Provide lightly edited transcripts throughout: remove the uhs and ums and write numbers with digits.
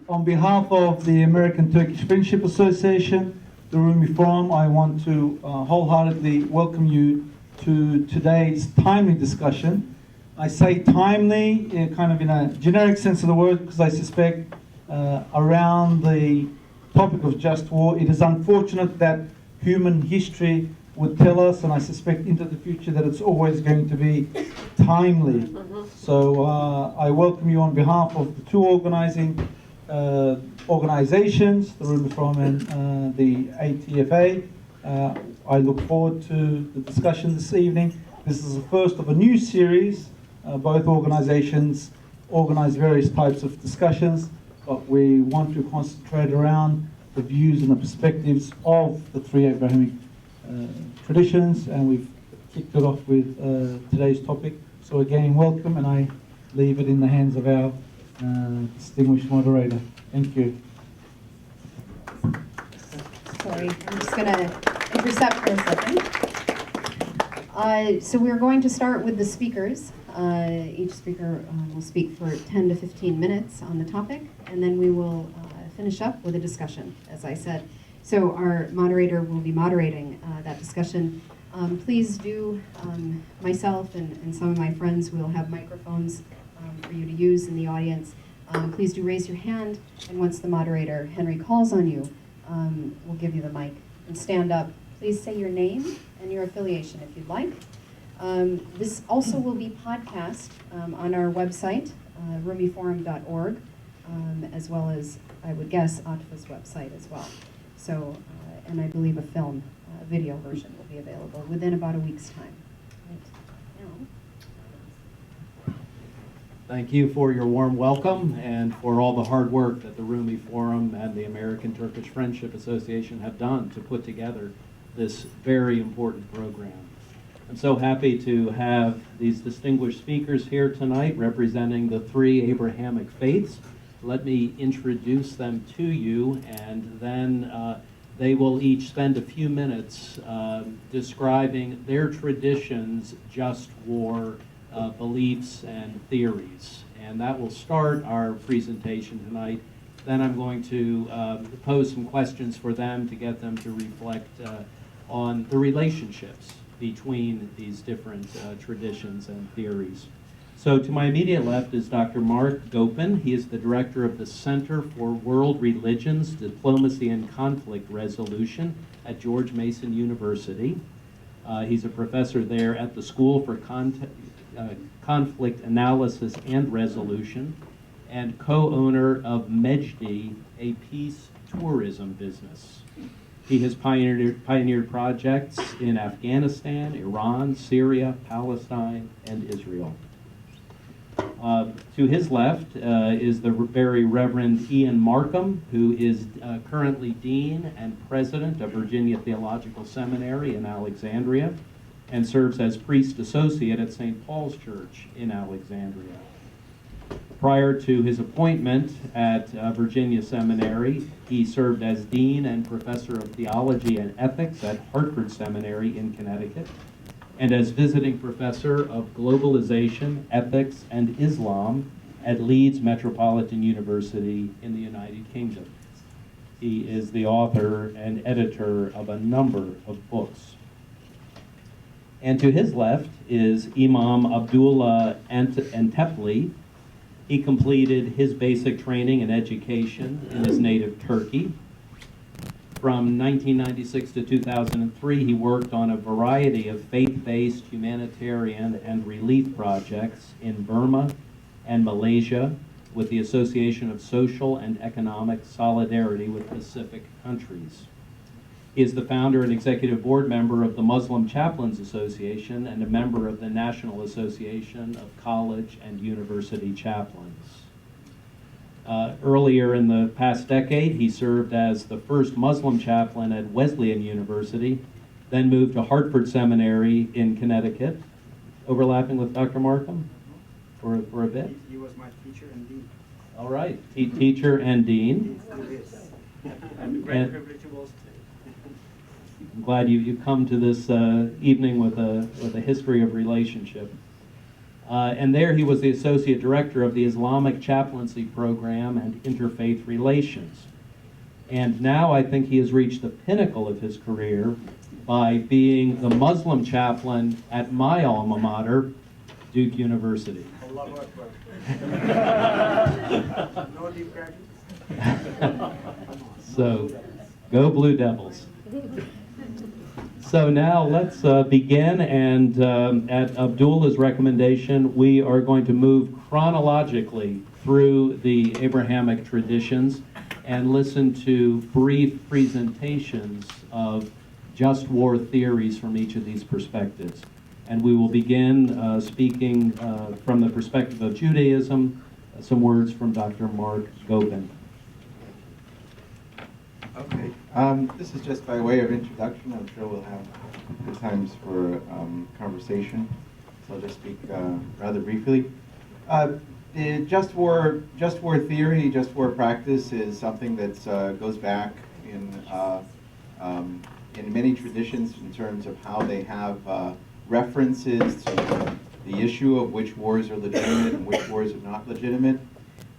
On behalf of the American Turkish Friendship Association, the Rumi Forum, I want to wholeheartedly welcome you to today's timely discussion. I say timely, kind of in a generic sense of the word, because I suspect around the topic of just war, it is unfortunate that human history would tell us, and I suspect into the future, that it's always going to be timely. So I welcome you on behalf of the two organizations, the Rumi Forum and the ATFA. I look forward to the discussion this evening. This is the first of a new series. Both organizations organize various types of discussions, but we want to concentrate around the views and the perspectives of the three Abrahamic traditions, and we've kicked it off with today's topic. So again, welcome, and I leave it in the hands of our distinguished moderator. Thank you. Sorry, I'm just going to intercept for a second. So we're going to start with the speakers. Each speaker will speak for 10 to 15 minutes on the topic, and then we will finish up with a discussion, as I said. So our moderator will be moderating that discussion. Please do, myself and some of my friends will have microphones for you to use in the audience. Please do raise your hand, and once the moderator, Henry, calls on you, we'll give you the mic. And stand up. Please say your name and your affiliation if you'd like. This also will be podcast on our website, rumiforum.org, as well as, I would guess, ATFA's website as well. So, and I believe a film, video version will be available within about a week's time. Right now. Thank you for your warm welcome and for all the hard work that the Rumi Forum and the American Turkish Friendship Association have done to put together this very important program. I'm so happy to have these distinguished speakers here tonight representing the three Abrahamic faiths. Let me introduce them to you, and then they will each spend a few minutes describing their traditions, just war, beliefs, and theories. And that will start our presentation tonight. Then I'm going to pose some questions for them to get them to reflect on the relationships between these different traditions and theories. So to my immediate left is Dr. Marc Gopin. He is the director of the Center for World Religions, Diplomacy, and Conflict Resolution at George Mason University. He's a professor there at the School for Conflict Analysis and Resolution, and co-owner of MEJDI, a peace tourism business. He has pioneered projects in Afghanistan, Iran, Syria, Palestine, and Israel. To his left is the very Reverend Ian Markham, who is currently Dean and President of Virginia Theological Seminary in Alexandria, and serves as Priest Associate at St. Paul's Church in Alexandria. Prior to his appointment at Virginia Seminary, he served as Dean and Professor of Theology and Ethics at Harford Seminary in Connecticut, and as Visiting Professor of Globalization, Ethics, and Islam at Leeds Metropolitan University in the United Kingdom. He is the author and editor of a number of books. And to his left is Imam Abdullah Antepli. He completed his basic training and education in his native Turkey. From 1996 to 2003, he worked on a variety of faith-based humanitarian and relief projects in Burma and Malaysia with the Association of Social and Economic Solidarity with Pacific Countries. He is the founder and executive board member of the Muslim Chaplains Association and a member of the National Association of College and University Chaplains. Earlier in the past decade, he served as the first Muslim chaplain at Wesleyan University, then moved to Hartford Seminary in Connecticut, overlapping with Dr. Markham for a bit. He was my teacher and dean. All right, teacher and dean. Yes. And great privilege was to. I'm glad you come to this evening with a history of relationship. And there he was the associate director of the Islamic chaplaincy program and interfaith relations. And now I think he has reached the pinnacle of his career by being the Muslim chaplain at my alma mater, Duke University. Allahu Akbar. No deep graduates? So, go Blue Devils. So now let's begin, and at Abdullah's recommendation, we are going to move chronologically through the Abrahamic traditions and listen to brief presentations of just war theories from each of these perspectives. And we will begin speaking from the perspective of Judaism, some words from Dr. Marc Gopin. Okay, this is just by way of introduction. I'm sure we'll have good times for conversation, so I'll just speak rather briefly. The just war theory, just war practice is something that goes back in many traditions in terms of how they have references to the issue of which wars are legitimate and which wars are not legitimate.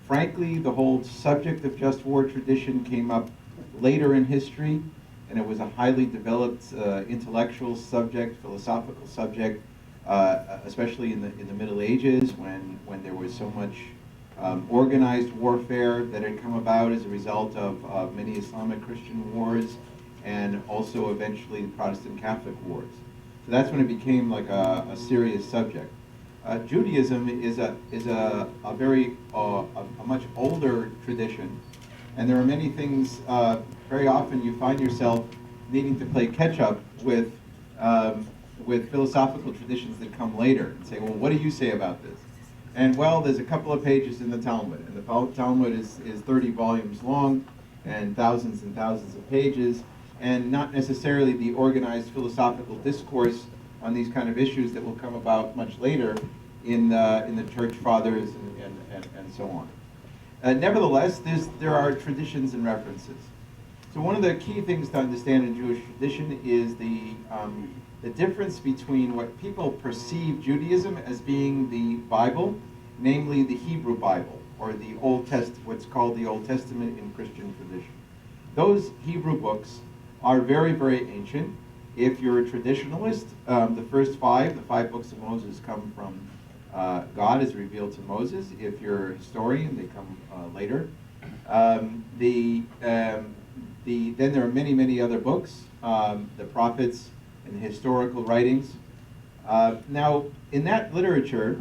Frankly, the whole subject of just war tradition came up later in history, and it was a highly developed intellectual subject, philosophical subject, especially in the Middle Ages, when there was so much organized warfare that had come about as a result of many Islamic Christian wars, and also eventually the Protestant Catholic wars. So that's when it became like a serious subject. Judaism is a very much older tradition. And there are many things, very often you find yourself needing to play catch up with philosophical traditions that come later and say, well, what do you say about this? And well, there's a couple of pages in the Talmud, and the Talmud is 30 volumes long and thousands of pages, and not necessarily the organized philosophical discourse on these kind of issues that will come about much later in the Church Fathers and so on. Nevertheless, there are traditions and references. So one of the key things to understand in Jewish tradition is the difference between what people perceive Judaism as being the Bible, namely the Hebrew Bible, or the what's called the Old Testament in Christian tradition. Those Hebrew books are very, very ancient. If you're a traditionalist, the five books of Moses come from God as revealed to Moses. If you're a historian, they come later. Then there are many, many other books, the prophets and the historical writings. Now, in that literature,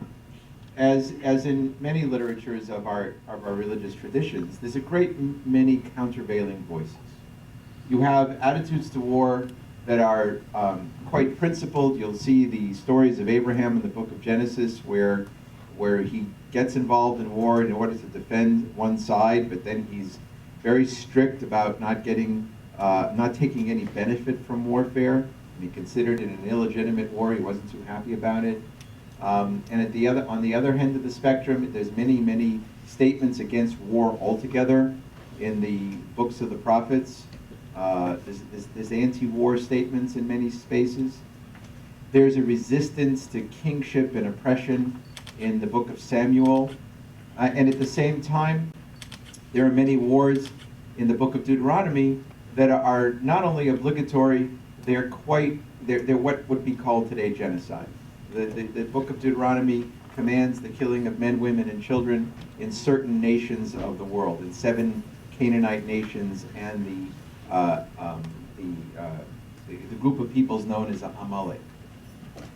as in many literatures of our religious traditions, there's a great many countervailing voices. You have attitudes to war that are quite principled. You'll see the stories of Abraham in the book of Genesis where he gets involved in war in order to defend one side, but then he's very strict about not taking any benefit from warfare. And he considered it an illegitimate war. He wasn't too happy about it. And on the other end of the spectrum, there's many, many statements against war altogether in the books of the prophets. There's anti-war statements in many spaces. There's a resistance to kingship and oppression in the book of Samuel. And at the same time, there are many wars in the book of Deuteronomy that are not only obligatory, they're what would be called today genocide. The book of Deuteronomy commands the killing of men, women, and children in certain nations of the world, in 7 Canaanite nations and the group of peoples known as Amalek.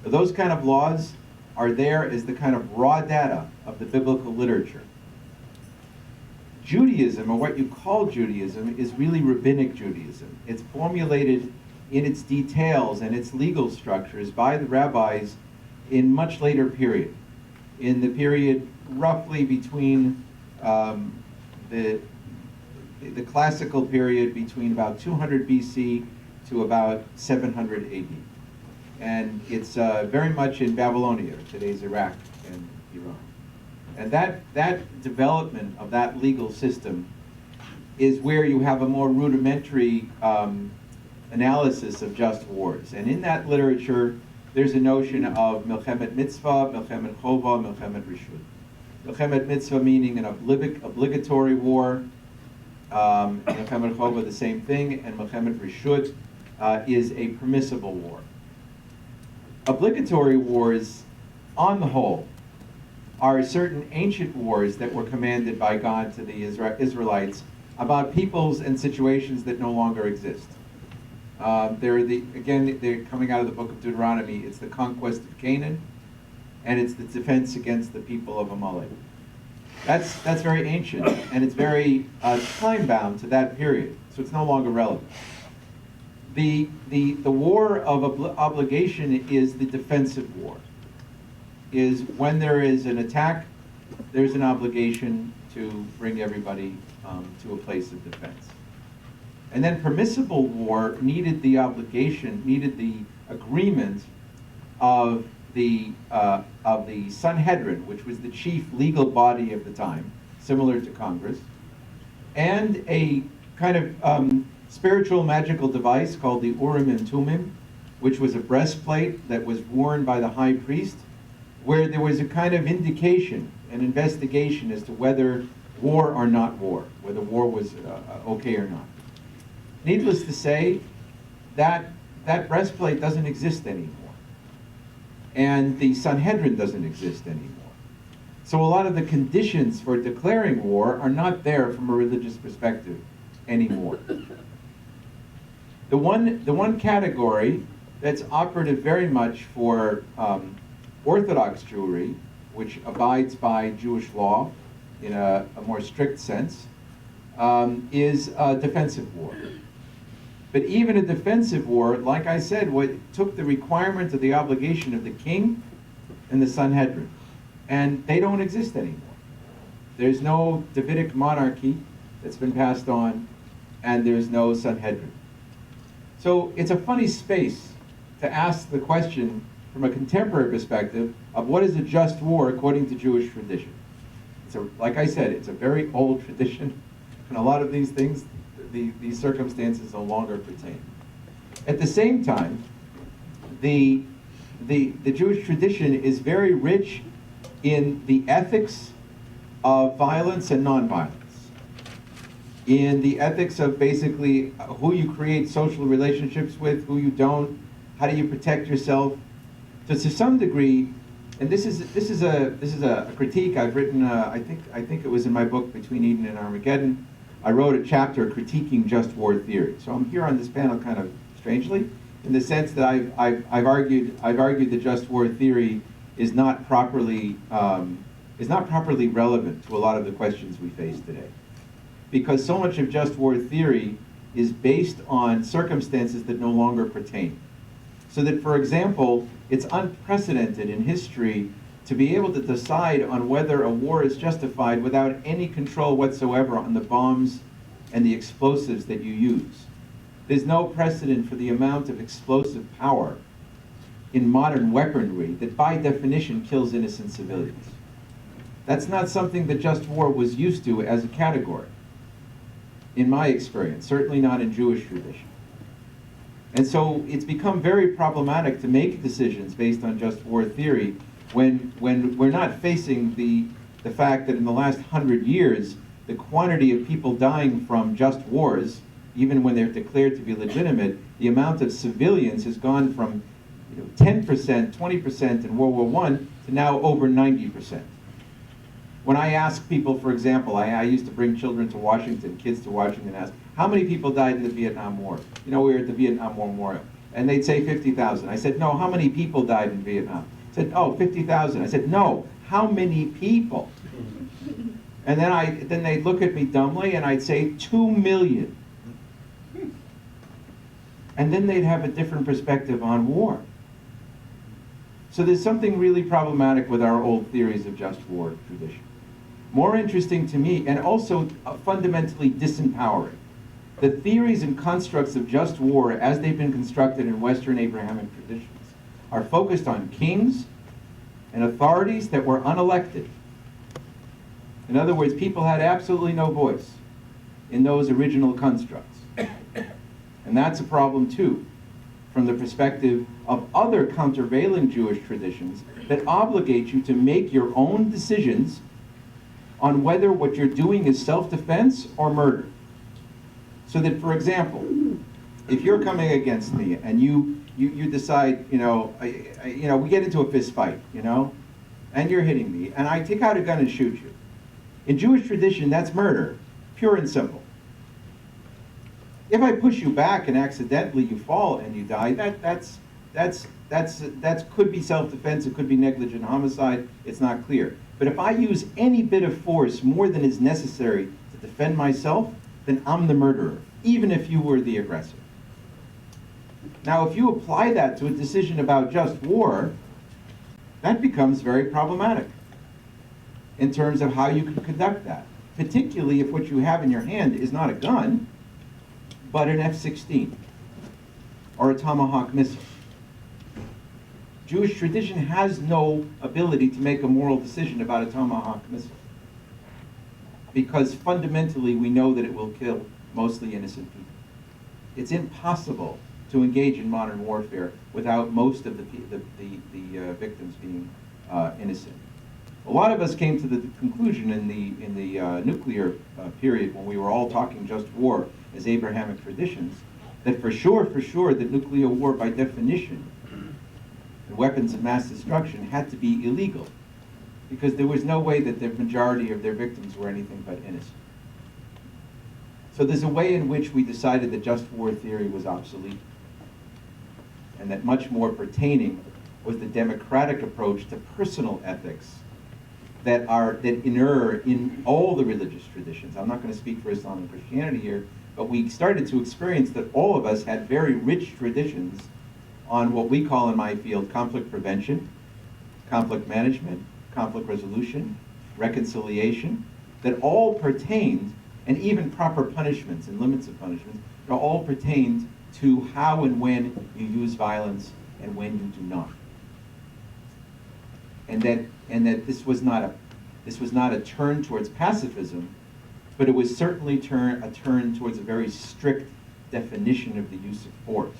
Those kind of laws are there as the kind of raw data of the biblical literature. Judaism, or what you call Judaism, is really rabbinic Judaism. It's formulated in its details and its legal structures by the rabbis in much later period. In the period roughly between the classical period between about 200 BC to about 700 AD. And it's very much in Babylonia, today's Iraq and Iran. And that development of that legal system is where you have a more rudimentary analysis of just wars. And in that literature, there's a notion of milchemet mitzvah, milchemet chova, milchemet rishut. Milchemet mitzvah meaning an obligatory war, milchemet chova the same thing, and milchemet rishut is a permissible war. Obligatory wars, on the whole, are certain ancient wars that were commanded by God to the Israelites about peoples and situations that no longer exist. They're coming out of the book of Deuteronomy. It's the conquest of Canaan, and it's the defense against the people of Amalek. That's very ancient, and it's very time-bound to that period, so it's no longer relevant. The war of obligation is the defensive war. Is when there is an attack, there's an obligation to bring everybody to a place of defense. And then permissible war needed the obligation, needed the agreement of the Sanhedrin, which was the chief legal body of the time, similar to Congress, and a kind of spiritual magical device called the Urim and Tumim, which was a breastplate that was worn by the high priest, where there was a kind of indication, an investigation as to whether war or not war, whether war was okay or not. Needless to say, that breastplate doesn't exist anymore. And the Sanhedrin doesn't exist anymore. So a lot of the conditions for declaring war are not there from a religious perspective anymore. The one category that's operative very much for Orthodox Jewry, which abides by Jewish law in a more strict sense, is defensive war. But even a defensive war, like I said, what took the requirement of the obligation of the king and the Sanhedrin, and they don't exist anymore. There's no Davidic monarchy that's been passed on, and there's no Sanhedrin. So it's a funny space to ask the question from a contemporary perspective of what is a just war according to Jewish tradition. Like I said, it's a very old tradition, and a lot of these things, these circumstances no longer pertain. At the same time, the Jewish tradition is very rich in the ethics of violence and nonviolence, in the ethics of basically who you create social relationships with, who you don't, how do you protect yourself. So to some degree, and this is a critique I've written. I think it was in my book Between Eden and Armageddon. I wrote a chapter critiquing just war theory. So I'm here on this panel kind of strangely, in the sense that I've argued that just war theory is not properly relevant to a lot of the questions we face today, because so much of just war theory is based on circumstances that no longer pertain. So that, for example, it's unprecedented in history to be able to decide on whether a war is justified without any control whatsoever on the bombs and the explosives that you use. There's no precedent for the amount of explosive power in modern weaponry that by definition kills innocent civilians. That's not something that just war was used to as a category, in my experience, certainly not in Jewish tradition. And so it's become very problematic to make decisions based on just war theory when we're not facing the fact that in the last 100 years, the quantity of people dying from just wars, even when they're declared to be legitimate, the amount of civilians has gone from 10%, 20% in World War I to now over 90%. When I ask people, for example, I used to bring children to Washington, kids to Washington, and ask, how many people died in the Vietnam War? We were at the Vietnam War Memorial. And they'd say 50,000. I said, no, how many people died in Vietnam? Said, oh, 50,000. I said, no, how many people? And then they'd look at me dumbly, and I'd say 2 million. And then they'd have a different perspective on war. So there's something really problematic with our old theories of just war tradition. More interesting to me, and also fundamentally disempowering, the theories and constructs of just war as they've been constructed in Western Abrahamic traditions are focused on kings and authorities that were unelected. In other words, people had absolutely no voice in those original constructs. And that's a problem too. from the perspective of other countervailing Jewish traditions that obligate you to make your own decisions on whether what you're doing is self-defense or murder. So that, for example, if you're coming against me and you decide, we get into a fist fight, and you're hitting me, and I take out a gun and shoot you. In Jewish tradition, that's murder, pure and simple. If I push you back and accidentally you fall and you die, that could be self-defense, it could be negligent homicide, it's not clear. But if I use any bit of force more than is necessary to defend myself, then I'm the murderer, even if you were the aggressor. Now, if you apply that to a decision about just war, that becomes very problematic in terms of how you can conduct that, particularly if what you have in your hand is not a gun, but an F-16 or a Tomahawk missile. Jewish tradition has no ability to make a moral decision about a Tomahawk missile, because fundamentally we know that it will kill mostly innocent people. It's impossible to engage in modern warfare without most of the victims being innocent. A lot of us came to the conclusion in the nuclear period, when we were all talking just war as Abrahamic traditions, that for sure that nuclear war by definition and weapons of mass destruction had to be illegal, because there was no way that the majority of their victims were anything but innocent. So there's a way in which we decided that just war theory was obsolete, and that much more pertaining was the democratic approach to personal ethics that inure in all the religious traditions. I'm not going to speak for Islam and Christianity here, but we started to experience that all of us had very rich traditions on what we call in my field conflict prevention, conflict management, conflict resolution, reconciliation, that all pertained, and even proper punishments and limits of punishments, that all pertained to how and when you use violence and when you do not. And that this was not a turn towards pacifism, but it was certainly a turn towards a very strict definition of the use of force,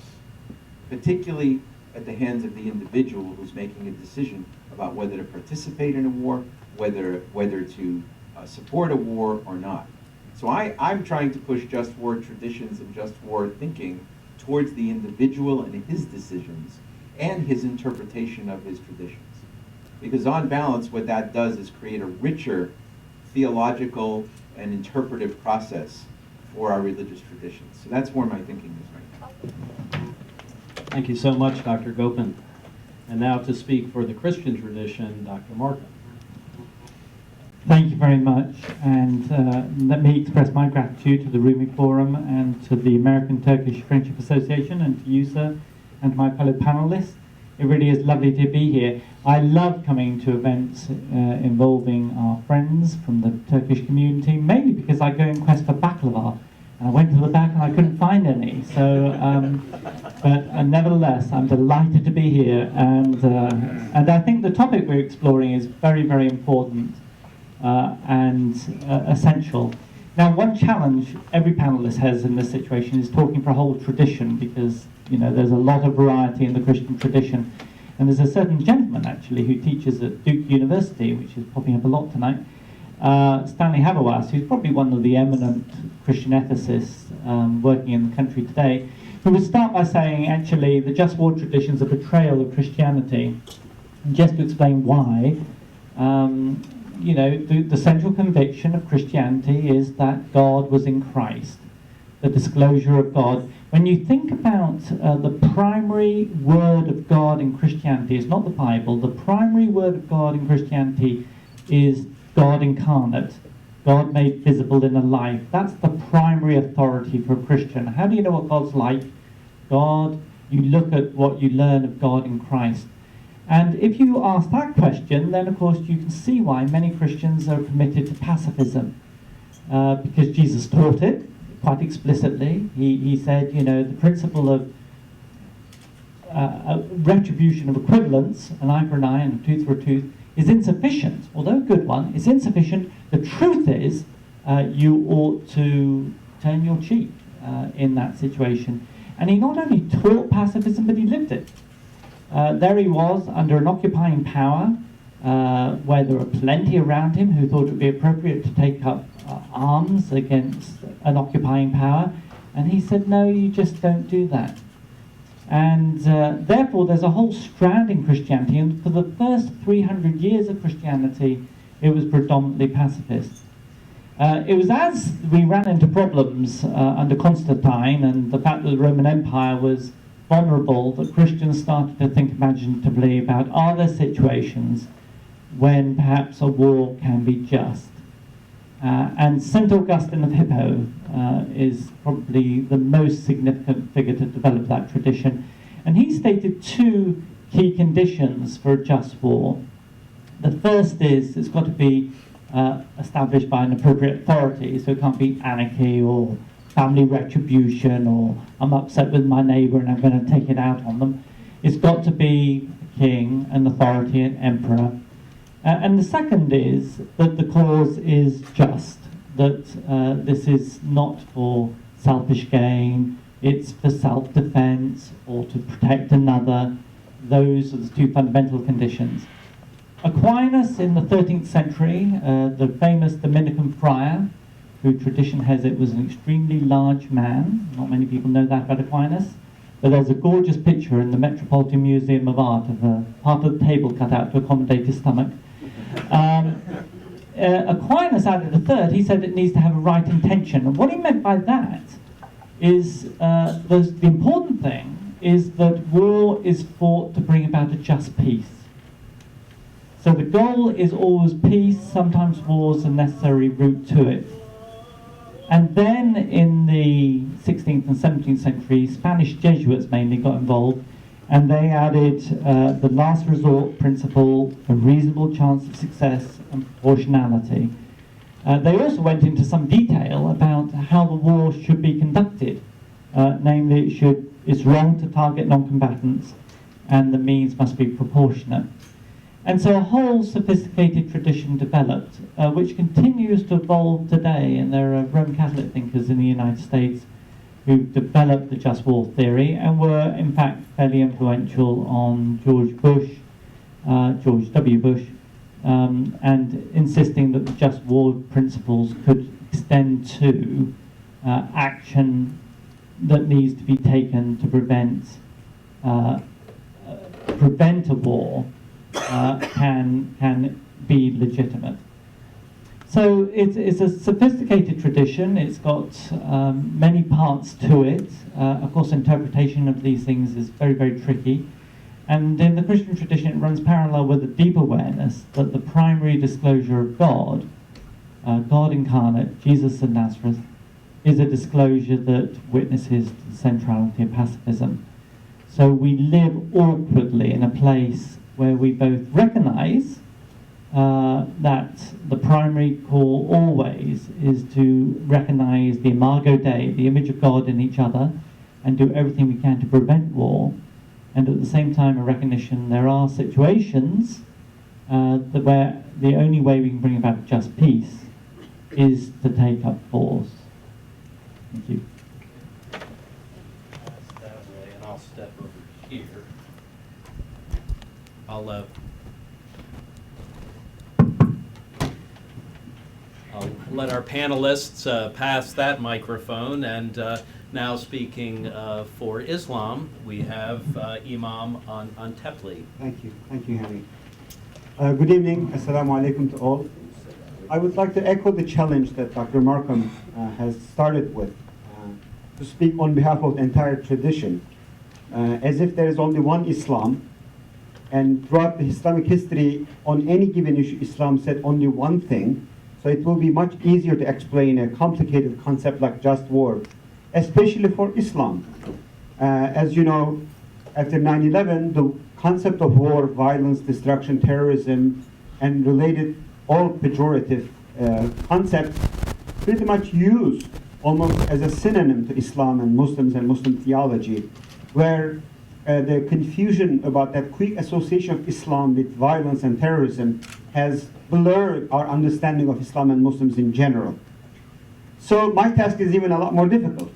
particularly at the hands of the individual who's making a decision about whether to participate in a war, whether to support a war or not. So I'm trying to push just war traditions and just war thinking towards the individual and his decisions and his interpretation of his traditions. Because on balance, what that does is create a richer theological and interpretive process for our religious traditions. So that's where my thinking is right now. Thank you so much, Dr. Gopin. And now to speak for the Christian tradition, Dr. Markham. Thank you very much, and let me express my gratitude to the Rumi Forum and to the American Turkish Friendship Association and to you, sir, and my fellow panelists. It really is lovely to be here. I love coming to events involving our friends from the Turkish community, mainly because I go in quest for baklava. And I went to the back and I couldn't find any. So, but nevertheless, I'm delighted to be here. And I think the topic we're exploring is very, very important and essential. Now, one challenge every panelist has in this situation is talking for a whole tradition, because there's a lot of variety in the Christian tradition. And there's a certain gentleman, actually, who teaches at Duke University, which is popping up a lot tonight, Stanley Haberwas, who's probably one of the eminent Christian ethicists working in the country today, who would start by saying, actually, the just war tradition is a betrayal of Christianity. And just to explain why, the central conviction of Christianity is that God was in Christ, the disclosure of God. When you think about the primary word of God in Christianity, it's not the Bible. The primary word of God in Christianity is God incarnate, God made visible in a life. That's the primary authority for a Christian. How do you know what God's like? God, you look at what you learn of God in Christ. And if you ask that question, then of course you can see why many Christians are committed to pacifism. Because Jesus taught it quite explicitly. He said, the principle of retribution of equivalence, an eye for an eye and a tooth for a tooth, is insufficient. Although a good one, it's insufficient. The truth is, you ought to turn your cheek in that situation. And he not only taught pacifism, but he lived it. There he was under an occupying power, where there were plenty around him who thought it would be appropriate to take up arms against an occupying power. And he said, no, you just don't do that. And therefore, there's a whole strand in Christianity, and for the first 300 years of Christianity, it was predominantly pacifist. It was as we ran into problems under Constantine and the fact that the Roman Empire was vulnerable that Christians started to think imaginatively about, are there situations when perhaps a war can be just? And St. Augustine of Hippo is probably the most significant figure to develop that tradition. And he stated two key conditions for a just war. The first is it's got to be established by an appropriate authority, so it can't be anarchy or family retribution or I'm upset with my neighbour and I'm going to take it out on them. It's got to be a king, an authority, an emperor. And the second is that the cause is just, that this is not for selfish gain, it's for self-defense or to protect another. Those are the two fundamental conditions. Aquinas in the 13th century, the famous Dominican friar, who tradition has it was an extremely large man. Not many people know that about Aquinas. But there's a gorgeous picture in the Metropolitan Museum of Art of a part of the table cut out to accommodate his stomach. Aquinas added a third. He said it needs to have a right intention. And what he meant by that is the important thing is that war is fought to bring about a just peace. So the goal is always peace. Sometimes war's a necessary route to it. And then in the 16th and 17th century, Spanish Jesuits mainly got involved, and they added the last resort principle, a reasonable chance of success and proportionality. They also went into some detail about how the war should be conducted. Namely, it's wrong to target non-combatants, and the means must be proportionate. And so a whole sophisticated tradition developed, which continues to evolve today. And there are Roman Catholic thinkers in the United States who developed the just war theory and were, in fact, fairly influential on George W. Bush, and insisting that the just war principles could extend to action that needs to be taken to prevent a war. Can be legitimate. So it's a sophisticated tradition. It's got many parts to it. Of course, interpretation of these things is very, very tricky. And in the Christian tradition, it runs parallel with a deep awareness that the primary disclosure of God, God incarnate, Jesus of Nazareth, is a disclosure that witnesses to the centrality of pacifism. So we live awkwardly in a place where we both recognize that the primary call always is to recognize the Imago Dei, the image of God in each other, and do everything we can to prevent war, and at the same time a recognition there are situations where the only way we can bring about just peace is to take up force. Thank you. Pass that way, and I'll step over here. I'll let our panelists pass that microphone, and now speaking for Islam, we have Imam on Teape. Thank you, Henry. Good evening, Assalamu alaikum to all. I would like to echo the challenge that Dr. Markham has started with, to speak on behalf of the entire tradition, as if there is only one Islam. And throughout the Islamic history, on any given issue, Islam said only one thing. So it will be much easier to explain a complicated concept like just war, especially for Islam. As you know, after 9/11, the concept of war, violence, destruction, terrorism, and related all pejorative concepts pretty much used almost as a synonym to Islam and Muslim theology, where the confusion about that quick association of Islam with violence and terrorism has blurred our understanding of Islam and Muslims in general. So my task is even a lot more difficult.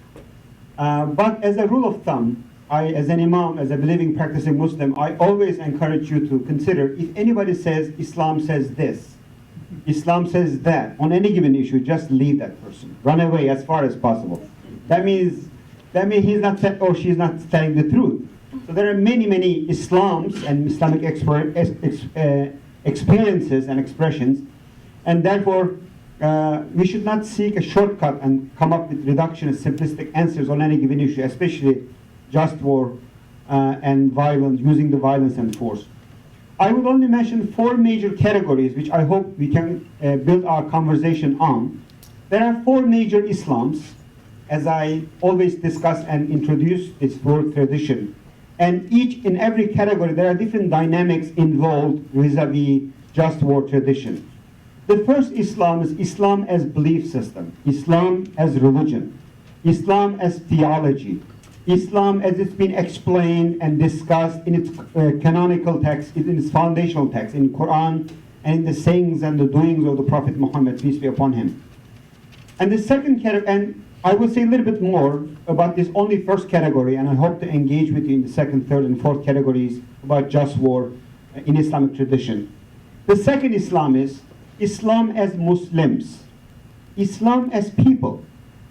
But as a rule of thumb, as an imam, as a believing, practicing Muslim, I always encourage you to consider if anybody says Islam says this, Islam says that, on any given issue, just leave that person. Run away as far as possible. That means he's not or she's not telling the truth. So there are many, many Islams and Islamic experiences and expressions, and therefore we should not seek a shortcut and come up with reductionist, simplistic answers on any given issue, especially just war and violence, using the violence and force. I will only mention 4 major categories which I hope we can build our conversation on. There are 4 major Islams, as I always discuss and introduce this word tradition. And in every category, there are different dynamics involved vis-a-vis just war tradition. The first Islam is Islam as belief system, Islam as religion, Islam as theology, Islam as it's been explained and discussed in its canonical text, in its foundational text, in Quran, and in the sayings and the doings of the Prophet Muhammad, peace be upon him. And the second category, and I will say a little bit more about this only first category, and I hope to engage with you in the second, third, and fourth categories about just war in Islamic tradition. The second Islam is Islam as Muslims, Islam as people.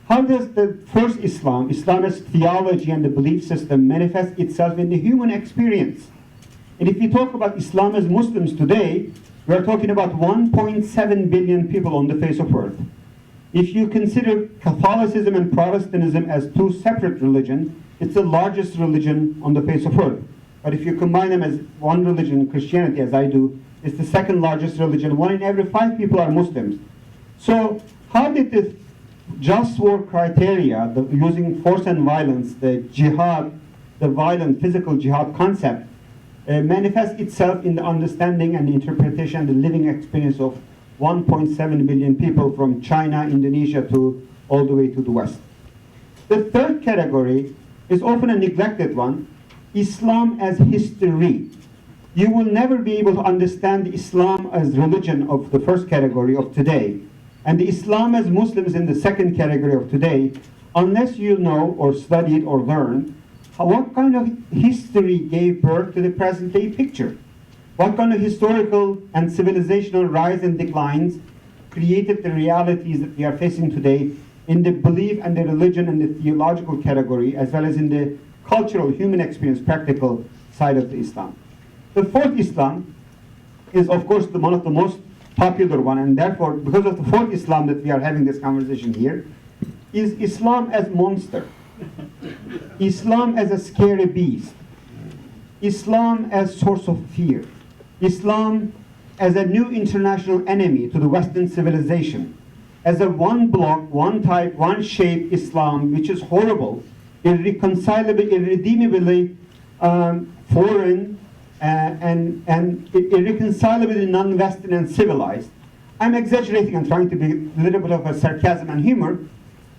How does the first Islam, Islam as theology and the belief system, manifest itself in the human experience? And if we talk about Islam as Muslims today, we are talking about 1.7 billion people on the face of earth. If you consider Catholicism and Protestantism as 2 separate religions, it's the largest religion on the face of earth. But if you combine them as one religion, Christianity, as I do, it's the second largest religion. 1 in every 5 people are Muslims. So how did this just war criteria, using force and violence, the jihad, the violent physical jihad concept, manifest itself in the understanding and interpretation and the living experience of 1.7 billion people from China, Indonesia, to all the way to the West? The third category is often a neglected one, Islam as history. You will never be able to understand Islam as religion of the first category of today, and the Islam as Muslims in the second category of today, unless you know or studied or learned what kind of history gave birth to the present day picture. What kind of historical and civilizational rise and declines created the realities that we are facing today in the belief and the religion and the theological category, as well as in the cultural, human experience, practical side of the Islam. The fourth Islam is, of course, one of the most popular one, and therefore, because of the fourth Islam that we are having this conversation here, is Islam as monster, Islam as a scary beast, Islam as source of fear, Islam as a new international enemy to the Western civilization, as a one block, one type, one shape Islam, which is horrible, irreconcilably, irredeemably foreign, and irreconcilably non-Western and civilized. I'm exaggerating and trying to be a little bit of a sarcasm and humor,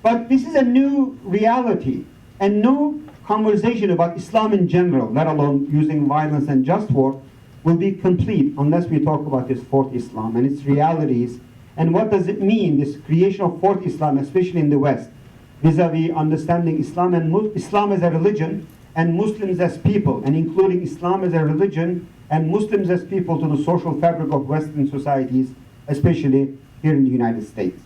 but this is a new reality, and no conversation about Islam in general, let alone using violence and just war, will be complete unless we talk about this fourth Islam and its realities, and what does it mean, this creation of fourth Islam, especially in the West, vis-a-vis understanding Islam and Islam as a religion, and Muslims as people, and including Islam as a religion and Muslims as people to the social fabric of Western societies, especially here in the United States.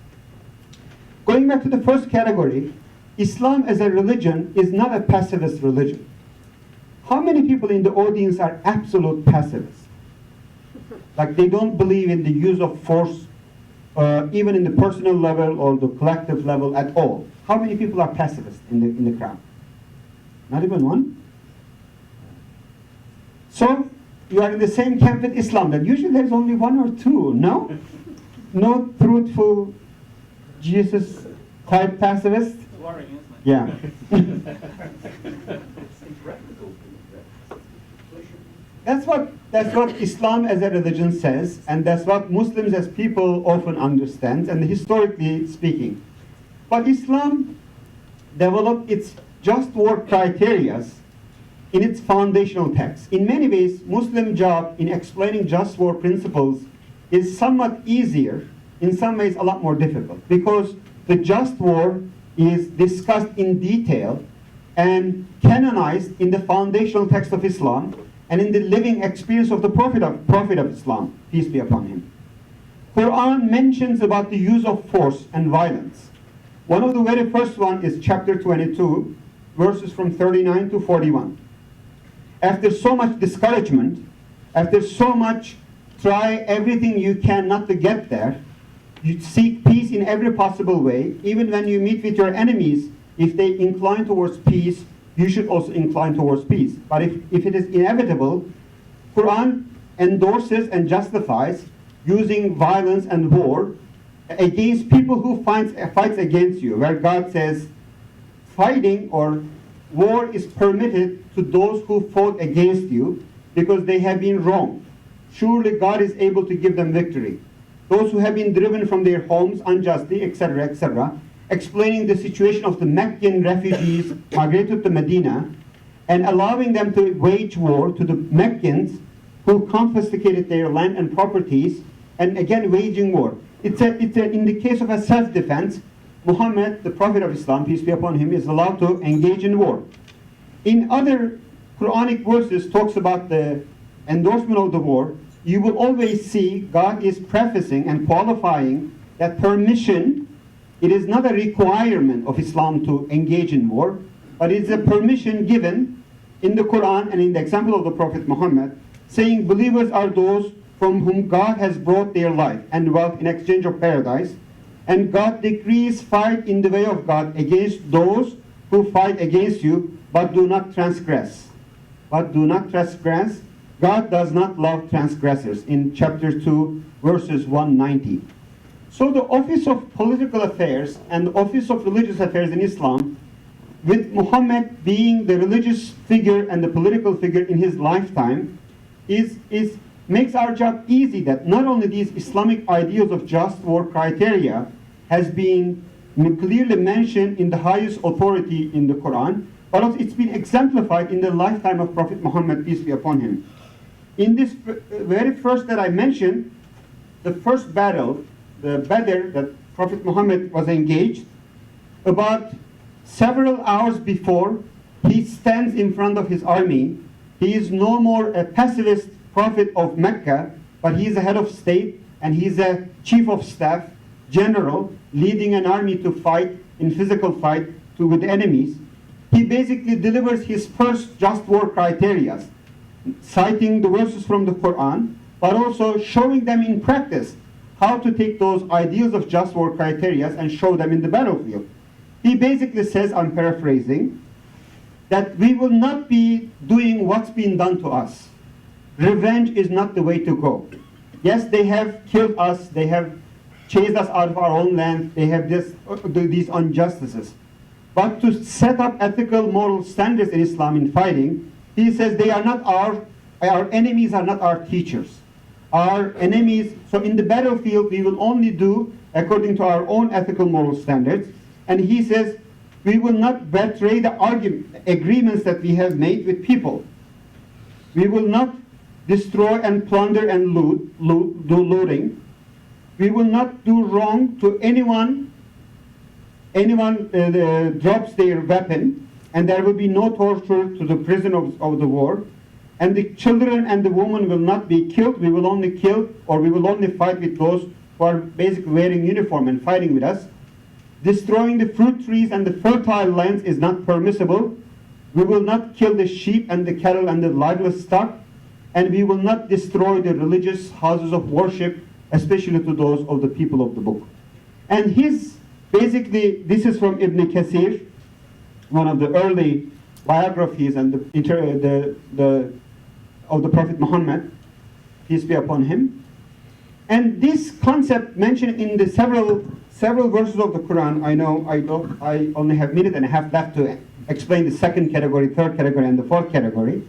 Going back to the first category, Islam as a religion is not a pacifist religion. How many people in the audience are absolute pacifists? Like they don't believe in the use of force, even in the personal level or the collective level at all? How many people are pacifists in the crowd? Not even one? So you are in the same camp with Islam. That usually there's only 1 or 2. No? No truthful Jesus type pacifist? Yeah. That's what Islam as a religion says, and that's what Muslims as people often understand, and historically speaking. But Islam developed its just war criteria in its foundational text. In many ways, Muslim job in explaining just war principles is somewhat easier, in some ways a lot more difficult, because the just war is discussed in detail and canonized in the foundational text of Islam and in the living experience of the Prophet of Islam, peace be upon him. Quran mentions about the use of force and violence. One of the very first one is chapter 22, verses from 39 to 41. After so much discouragement, after so much try everything you can not to get there, you seek peace in every possible way. Even when you meet with your enemies, if they incline towards peace, you should also incline towards peace. But if it is inevitable, Quran endorses and justifies using violence and war against people who fights against you, where God says fighting or war is permitted to those who fought against you because they have been wronged. Surely God is able to give them victory. Those who have been driven from their homes unjustly, etc., etc., explaining the situation of the Meccan refugees migrated to Medina and allowing them to wage war to the Meccans who confiscated their land and properties, and again waging war. In the case of a self-defense, Muhammad, the Prophet of Islam, peace be upon him, is allowed to engage in war. In other Quranic verses talks about the endorsement of the war. You will always see God is prefacing and qualifying that permission. It is not a requirement of Islam to engage in war, but it's a permission given in the Quran and in the example of the Prophet Muhammad, saying believers are those from whom God has brought their life and wealth in exchange of paradise, and God decrees fight in the way of God against those who fight against you, but do not transgress. But do not transgress. God does not love transgressors in chapter 2, verses 190. So the Office of Political Affairs and the Office of Religious Affairs in Islam, with Muhammad being the religious figure and the political figure in his lifetime, makes our job easy, that not only these Islamic ideals of just war criteria has been clearly mentioned in the highest authority in the Quran, but also it's been exemplified in the lifetime of Prophet Muhammad, peace be upon him. In this very first that I mentioned, the first battle, the Badr that Prophet Muhammad was engaged, about several hours before he stands in front of his army. He is no more a pacifist prophet of Mecca, but he is a head of state and he is a chief of staff, general, leading an army to fight in physical fight with enemies. He basically delivers his first just war criteria, citing the verses from the Quran, but also showing them in practice how to take those ideals of just war criteria and show them in the battlefield. He basically says, I'm paraphrasing, that we will not be doing what's been done to us. Revenge is not the way to go. Yes, they have killed us, they have chased us out of our own land, they have these injustices. But to set up ethical, moral standards in Islam in fighting, he says they are not our enemies are not our teachers. Our enemies, so in the battlefield we will only do according to our own ethical, moral standards. And he says we will not betray the agreements that we have made with people. We will not destroy and plunder and do looting. We will not do wrong to anyone drops their weapon, and there will be no torture to the prisoners of the war. And the children and the women will not be killed. We will only kill, or we will only fight with those who are basically wearing uniform and fighting with us. Destroying the fruit trees and the fertile lands is not permissible. We will not kill the sheep and the cattle and the livestock, and we will not destroy the religious houses of worship, especially to those of the people of the book. And basically, this is from Ibn Kathir, one of the early biographies and of the Prophet Muhammad, peace be upon him. And this concept mentioned in the several verses of the Quran. I know I only have a minute and a half left to explain the second category, third category, and the fourth category.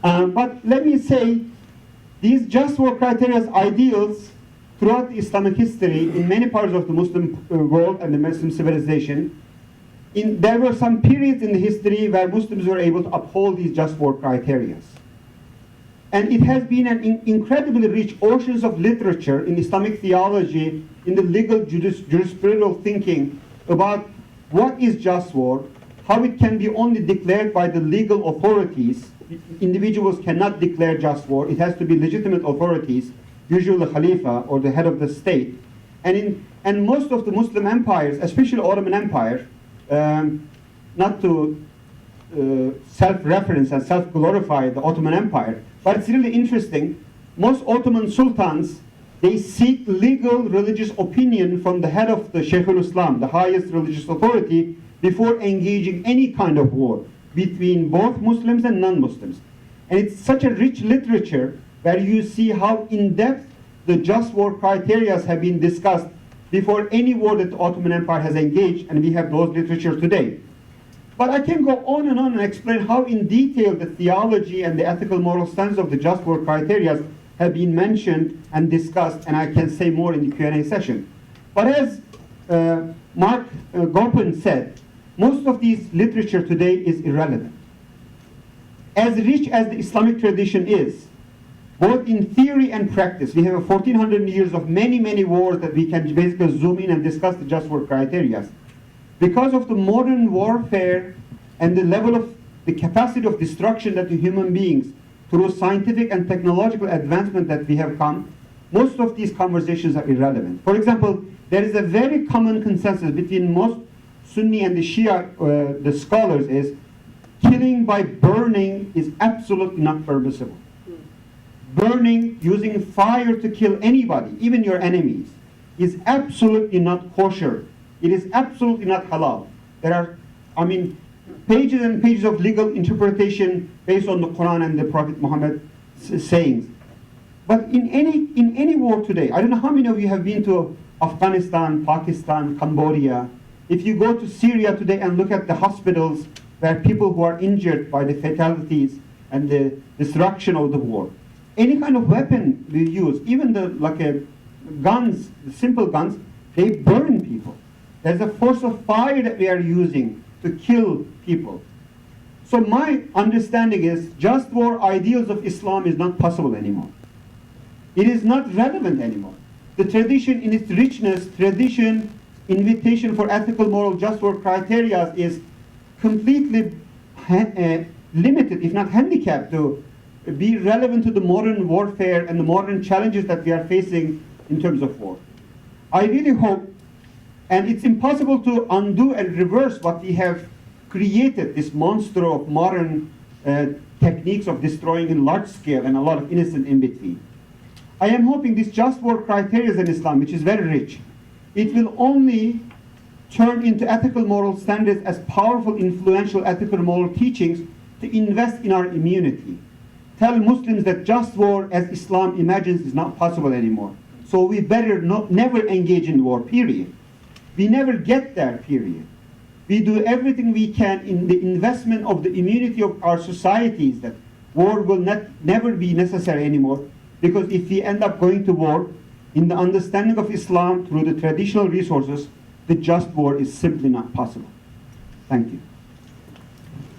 But let me say, these just war criteria ideals throughout Islamic history, in many parts of the Muslim world and the Muslim civilization, there were some periods in the history where Muslims were able to uphold these just war criteria. And it has been an incredibly rich oceans of literature in Islamic theology, in the legal jurisprudential thinking about what is just war, how it can be only declared by the legal authorities. Individuals cannot declare just war. It has to be legitimate authorities, usually the Khalifa or the head of the state. And most of the Muslim empires, especially Ottoman Empire, not to self-reference and self-glorify the Ottoman Empire, but it's really interesting. Most Ottoman sultans, they seek legal religious opinion from the head of the Sheikh al-Islam, the highest religious authority, before engaging any kind of war between both Muslims and non-Muslims. And it's such a rich literature where you see how in-depth the just war criteria have been discussed before any war that the Ottoman Empire has engaged, and we have those literature today. But I can go on and explain how in detail the theology and the ethical moral standards of the just war criteria have been mentioned and discussed, and I can say more in the Q&A session. But as Marc Gopin said, most of these literature today is irrelevant. As rich as the Islamic tradition is, both in theory and practice, we have 1400 years of many wars that we can basically zoom in and discuss the just war criteria. Because of the modern warfare and the level of the capacity of destruction that the human beings, through scientific and technological advancement that we have come, most of these conversations are irrelevant. For example, there is a very common consensus between most Sunni and the Shia, the scholars, is killing by burning is absolutely not permissible. Burning, using fire to kill anybody, even your enemies, is absolutely not kosher. It is absolutely not halal. There are, pages and pages of legal interpretation based on the Quran and the Prophet Muhammad's sayings. But in any war today, I don't know how many of you have been to Afghanistan, Pakistan, Cambodia. If you go to Syria today and look at the hospitals where people who are injured by the fatalities and the destruction of the war, any kind of weapon we use, even guns, the simple guns, they burn people. There's a force of fire that we are using to kill people. So my understanding is just war ideals of Islam is not possible anymore. It is not relevant anymore. The tradition in its richness, invitation for ethical, moral, just war criteria is completely limited, if not handicapped, to be relevant to the modern warfare and the modern challenges that we are facing in terms of war. I really hope, and it's impossible to undo and reverse what we have created, this monster of modern techniques of destroying in large scale and a lot of innocent in between. I am hoping this just war criteria in Islam, which is very rich, it will only turn into ethical moral standards as powerful, influential ethical moral teachings to invest in our immunity. Tell Muslims that just war as Islam imagines is not possible anymore. So we better never engage in war, period. We never get there, period. We do everything we can in the investment of the immunity of our societies that war will never be necessary anymore, because if we end up going to war, in the understanding of Islam through the traditional resources, the just war is simply not possible. Thank you.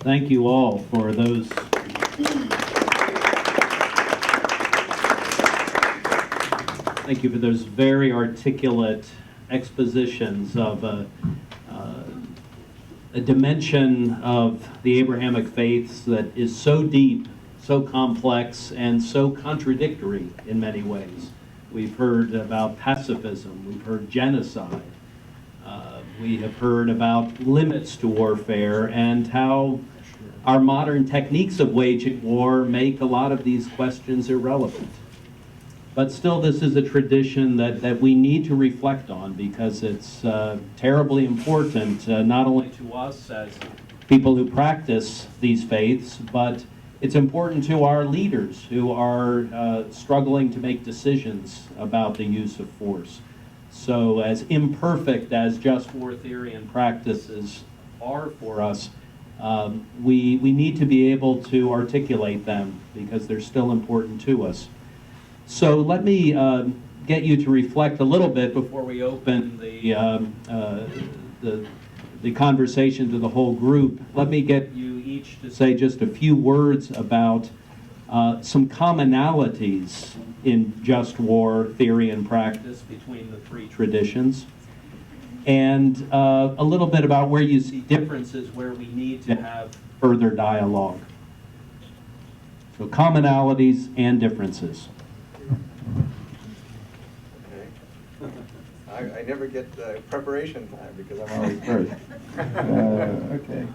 Thank you all for those. Thank you for those very articulate expositions of a dimension of the Abrahamic faiths that is so deep, so complex, and so contradictory in many ways. We've heard about pacifism, we've heard genocide, we have heard about limits to warfare and how our modern techniques of waging war make a lot of these questions irrelevant. But still, this is a tradition that we need to reflect on because it's terribly important, not only to us as people who practice these faiths, but it's important to our leaders who are struggling to make decisions about the use of force. So as imperfect as just war theory and practices are for us, we need to be able to articulate them because they're still important to us. So let me get you to reflect a little bit before we open the conversation to the whole group. Let me get you each to say just a few words about some commonalities in just war theory and practice between the three traditions. and a little bit about where you see differences, where we need to have further dialogue. So commonalities and differences. I never get preparation time because I'm always first. Okay.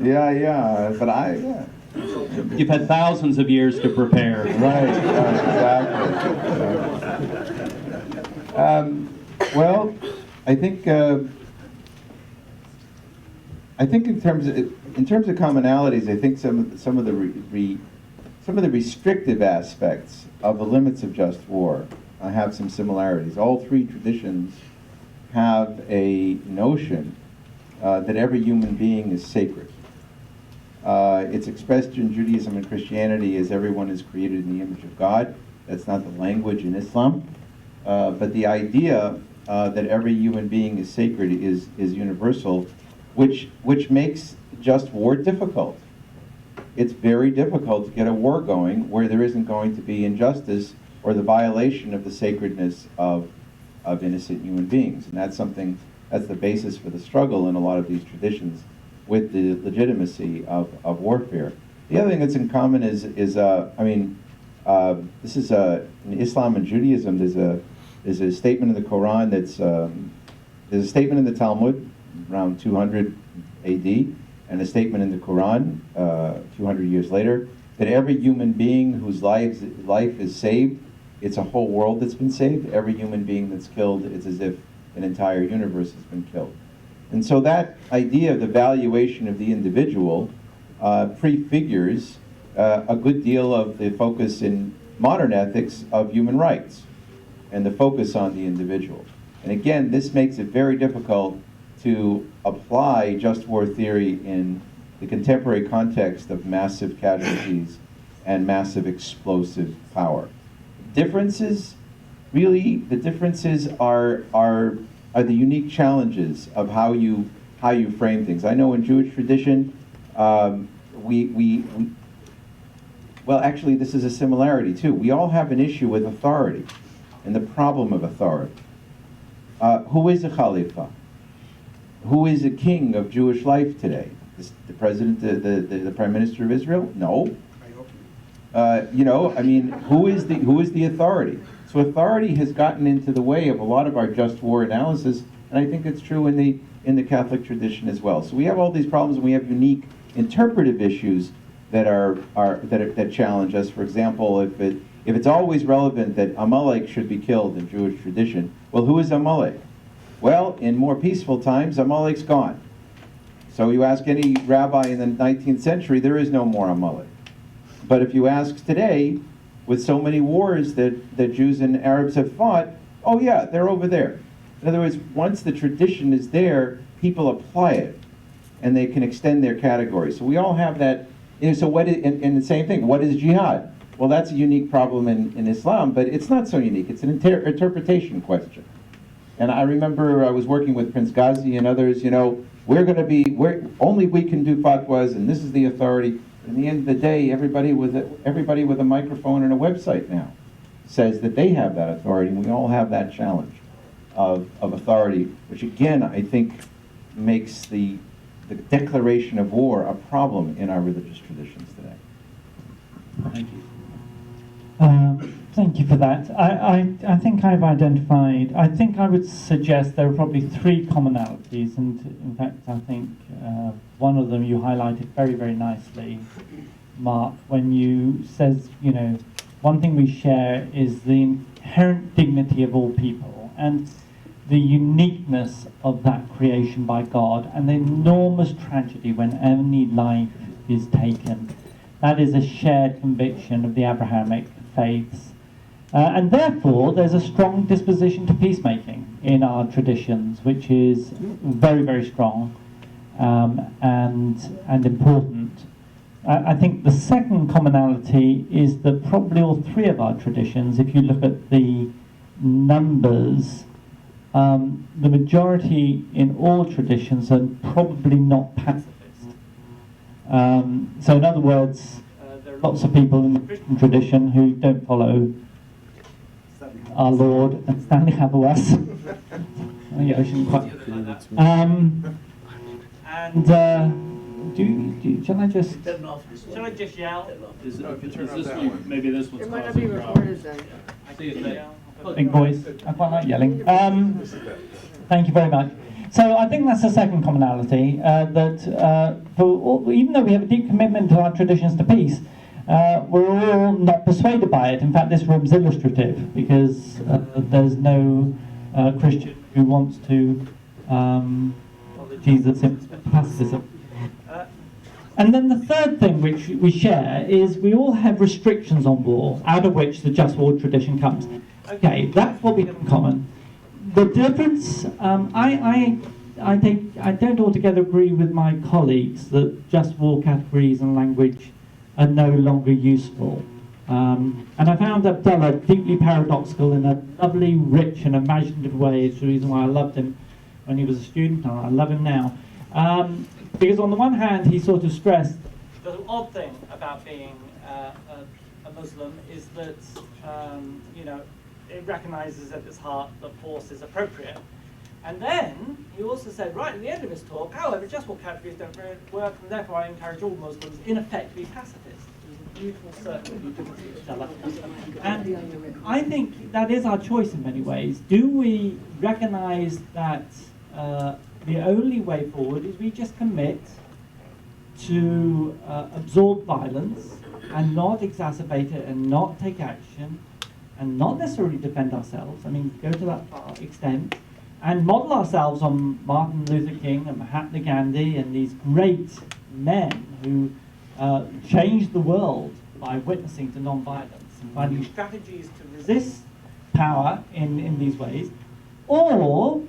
Yeah, but yeah. You've had thousands of years to prepare. Right, exactly. Well, I think in terms of commonalities, I think some of the restrictive aspects of the limits of just war have some similarities. All three traditions have a notion that every human being is sacred. It's expressed in Judaism and Christianity as everyone is created in the image of God. That's not the language in Islam. But the idea that every human being is sacred is universal, which makes just war difficult. It's very difficult to get a war going where there isn't going to be injustice or the violation of the sacredness of innocent human beings. And that's the basis for the struggle in a lot of these traditions with the legitimacy of warfare. The other thing that's in common is this is in Islam and Judaism. There's a statement in the Quran there's a statement in the Talmud around 200 A.D. and a statement in the Quran 200 years later that every human being whose life is saved, it's a whole world that's been saved. Every human being that's killed, it's as if an entire universe has been killed. And so that idea of the valuation of the individual prefigures a good deal of the focus in modern ethics of human rights and the focus on the individual. And again, this makes it very difficult to apply just war theory in the contemporary context of massive casualties and massive explosive power. Differences, really, the differences are the unique challenges of how you frame things. I know in Jewish tradition, well, actually, this is a similarity too. We all have an issue with authority and the problem of authority. Who is a Khalifa? Who is a king of Jewish life today? The president, the prime minister of Israel? No. Who is the authority? So authority has gotten into the way of a lot of our just war analysis, and I think it's true in the Catholic tradition as well. So we have all these problems, and we have unique interpretive issues that that challenge us. For example, if it's always relevant that Amalek should be killed in Jewish tradition, well, who is Amalek? Well, in more peaceful times, Amalek's gone. So you ask any rabbi in the 19th century, there is no more Amalek. But if you ask today, with so many wars that Jews and Arabs have fought, oh yeah, they're over there. In other words, once the tradition is there, people apply it, and they can extend their categories. So we all have that. So what is, and the same thing, what is jihad? Well, that's a unique problem in Islam, but it's not so unique. It's an interpretation question. And I remember I was working with Prince Ghazi and others, only we can do fatwas, and this is the authority. At the end of the day, everybody with a microphone and a website now says that they have that authority, and we all have that challenge of authority, which again, I think, makes the declaration of war a problem in our religious traditions today. Thank you. Thank you for that. I think I've identified, I think I would suggest there are probably three commonalities, and in fact I think one of them you highlighted very, very nicely, Mark, when you says, one thing we share is the inherent dignity of all people and the uniqueness of that creation by God and the enormous tragedy when any life is taken. That is a shared conviction of the Abrahamic faiths. And therefore, there's a strong disposition to peacemaking in our traditions, which is very, very strong and important. I think the second commonality is that probably all three of our traditions, if you look at the numbers, the majority in all traditions are probably not pacifist. So in other words, there are lots of people in the Christian tradition who don't follow our Lord and Stanley Habermas. Oh, yeah, I shouldn't quite do that. Shall I just... Shall I just yell? Is No, if you turn this off that one, one. maybe this one's It might not causing be problems. recorded then. See if they- Big voice. I quite like yelling. Thank you very much. So I think that's the second commonality, even though we have a deep commitment to our traditions to peace, we're all not persuaded by it. In fact, this room's illustrative because there's no Christian who wants to follow Jesus in pacifism. And then the third thing which we share is we all have restrictions on war, out of which the just war tradition comes. Okay, that's what we have in common. The difference, I don't altogether agree with my colleagues that just war categories and language are no longer useful. And I found Abdullah deeply paradoxical in a lovely, rich and imaginative way. It's the reason why I loved him when he was a student, and I love him now. Because on the one hand, he sort of stressed The odd thing about being a Muslim is that, it recognizes at its heart that force is appropriate. And then he also said, right at the end of his talk, however, just war categories don't work, and therefore I encourage all Muslims, in effect, to be pacifists. It was a beautiful circle you took to each other. And I think that is our choice in many ways. Do we recognize that the only way forward is we just commit to absorb violence and not exacerbate it and not take action and not necessarily defend ourselves, I mean, go to that far extent, and model ourselves on Martin Luther King and Mahatma Gandhi and these great men who changed the world by witnessing to non-violence and finding strategies to resist power in these ways? Or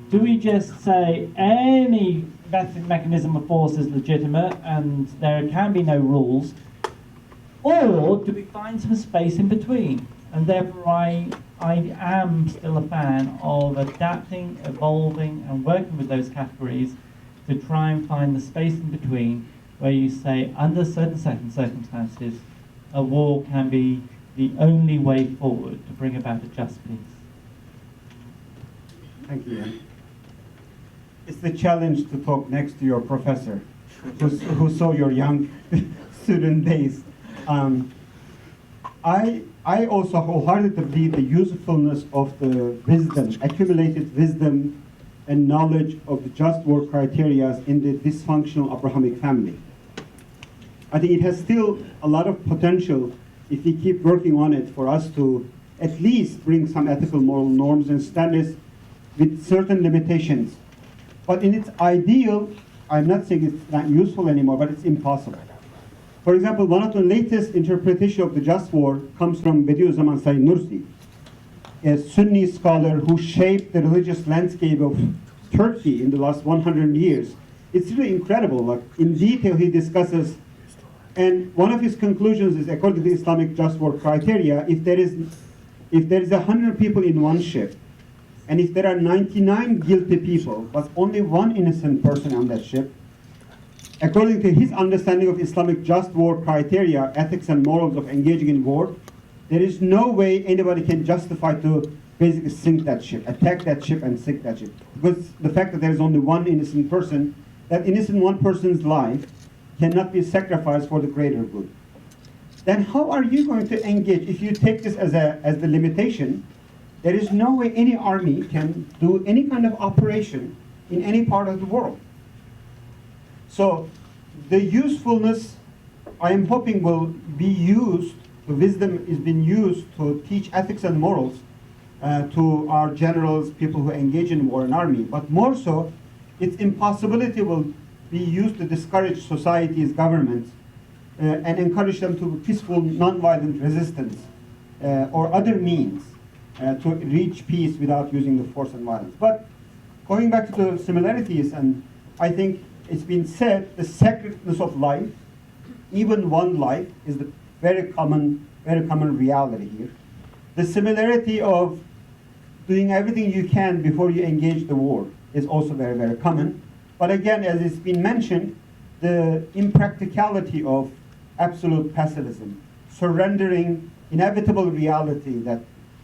do we just say any mechanism of force is legitimate and there can be no rules? Or do we find some space in between? And therefore I am still a fan of adapting, evolving and working with those categories to try and find the space in between where you say under certain circumstances a war can be the only way forward to bring about a just peace. Thank you, Ian. It's the challenge to talk next to your professor who saw your young student days. I also wholeheartedly believe the usefulness of the wisdom, accumulated wisdom and knowledge of the just war criteria in the dysfunctional Abrahamic family. I think it has still a lot of potential if we keep working on it for us to at least bring some ethical moral norms and standards with certain limitations. But in its ideal, I'm not saying it's not useful anymore, but it's impossible. For example, one of the latest interpretations of the just war comes from Bediüzzaman Said Nursi, a Sunni scholar who shaped the religious landscape of Turkey in the last 100 years. It's really incredible. Like, in detail, he discusses, and one of his conclusions is, according to the Islamic just war criteria, if there is 100 people in one ship, and if there are 99 guilty people, but only one innocent person on that ship, according to his understanding of Islamic just war criteria, ethics and morals of engaging in war, there is no way anybody can justify to basically sink that ship, attack that ship and sink that ship. Because the fact that there is only one innocent person, that innocent one person's life cannot be sacrificed for the greater good. Then how are you going to engage? If you take this as the limitation, there is no way any army can do any kind of operation in any part of the world. So the usefulness, I am hoping, will be used, the wisdom is being used to teach ethics and morals to our generals, people who engage in war and army. But more so, its impossibility will be used to discourage societies, governments, and encourage them to peaceful, non-violent resistance or other means to reach peace without using the force and violence. But going back to the similarities, and I think it's been said, the sacredness of life, even one life, is the very common reality here. The similarity of doing everything you can before you engage the war is also very, very common. But again, as it's been mentioned, the impracticality of absolute pacifism, surrendering inevitable reality that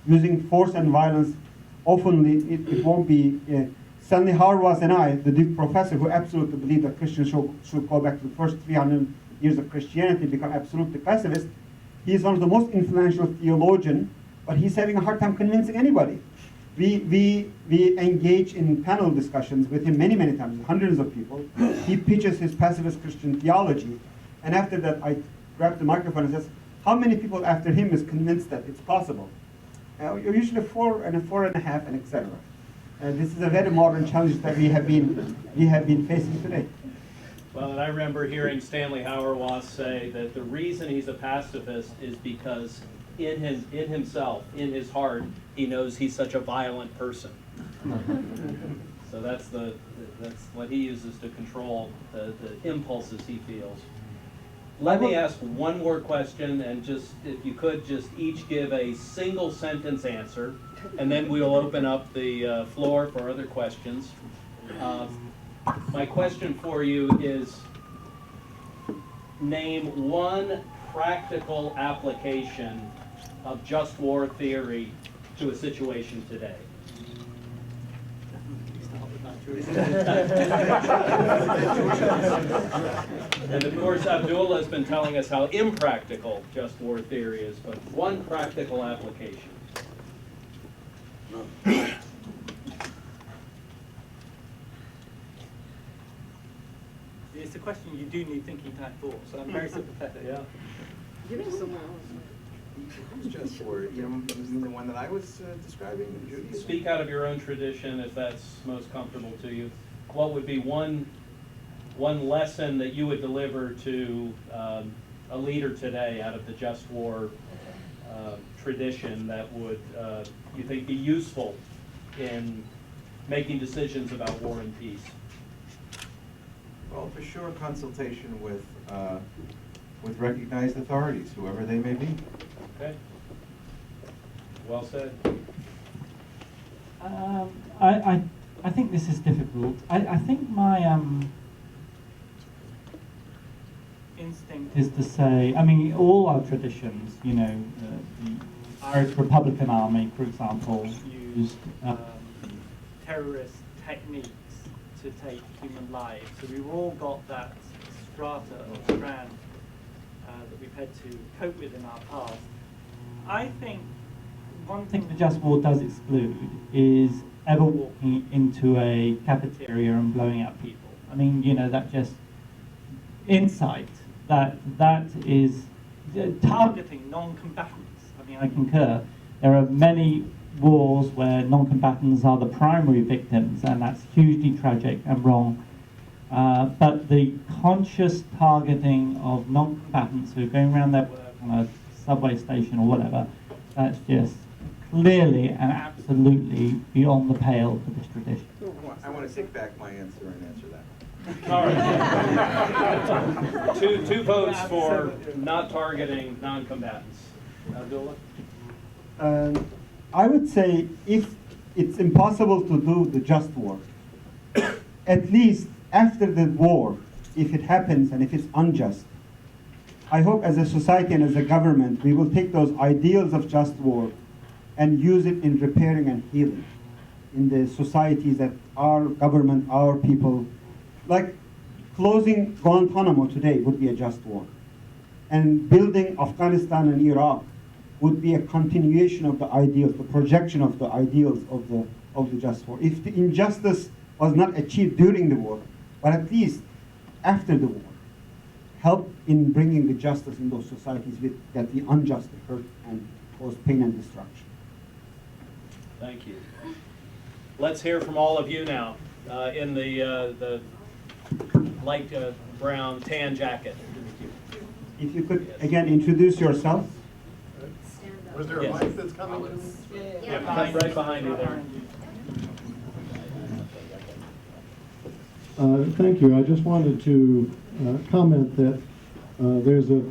using force and violence, often it won't be. Stanley Hauerwas and I, the Duke professor who absolutely believed that Christians should go back to the first 300 years of Christianity, become absolutely pacifist, he's one of the most influential theologians, but he's having a hard time convincing anybody. We engage in panel discussions with him many times, hundreds of people. He pitches his pacifist Christian theology, and after that I grab the microphone and says, how many people after him is convinced that it's possible? Usually 4 and 4.5 and etc. This is a very modern challenge that we have been facing today. Well, and I remember hearing Stanley Hauerwas say that the reason he's a pacifist is because in himself, in his heart, he knows he's such a violent person. So that's what he uses to control the impulses he feels. Let me ask one more question, and just, if you could, just each give a single sentence answer, and then we'll open up the floor for other questions. My question for you is, name one practical application of just war theory to a situation today. And of course, Abdullah has been telling us how impractical just war theory is, but one practical application. It's a question you do need thinking time for, so I'm very sympathetic. Yeah. Just war, you mean the one that I was describing in Judaism? Speak out of your own tradition if that's most comfortable to you. What would be one lesson that you would deliver to a leader today out of the just war tradition that would, you think, be useful in making decisions about war and peace? Well, for sure, consultation with recognized authorities, whoever they may be. Okay. Well said. I think this is difficult. I think my instinct is to say, I mean, all our traditions, you know, the Irish Republican Army, for example, used terrorist techniques to take human lives. So we've all got that strata or strand that we've had to cope with in our past. I think one thing the just war does exclude is ever walking into a cafeteria and blowing up people. I mean, you know, that just insight that is targeting non-combatants. I mean, I concur. There are many wars where non-combatants are the primary victims, and that's hugely tragic and wrong. But the conscious targeting of non-combatants who are going around their work on a subway station or whatever, that's just clearly and absolutely beyond the pale for this tradition. I want to take back my answer and answer that. All right. two votes for not targeting non-combatants. Abdullah? I would say if it's impossible to do the just war, at least after the war, if it happens and if it's unjust, I hope as a society and as a government, we will take those ideals of just war and use it in repairing and healing in the societies that our government, our people, like closing Guantanamo today would be a just war. And building Afghanistan and Iraq would be a continuation of the ideals, the projection of the ideals of the just war. If the injustice was not achieved during the war, but at least after the war, help in bringing the justice in those societies that the unjust hurt and cause pain and destruction. Thank you. Let's hear from all of you now in the light brown tan jacket. If you could again introduce yourself. Was there a Yes. mic that's coming? Yeah, right behind you there. Thank you. I just wanted to comment that there's a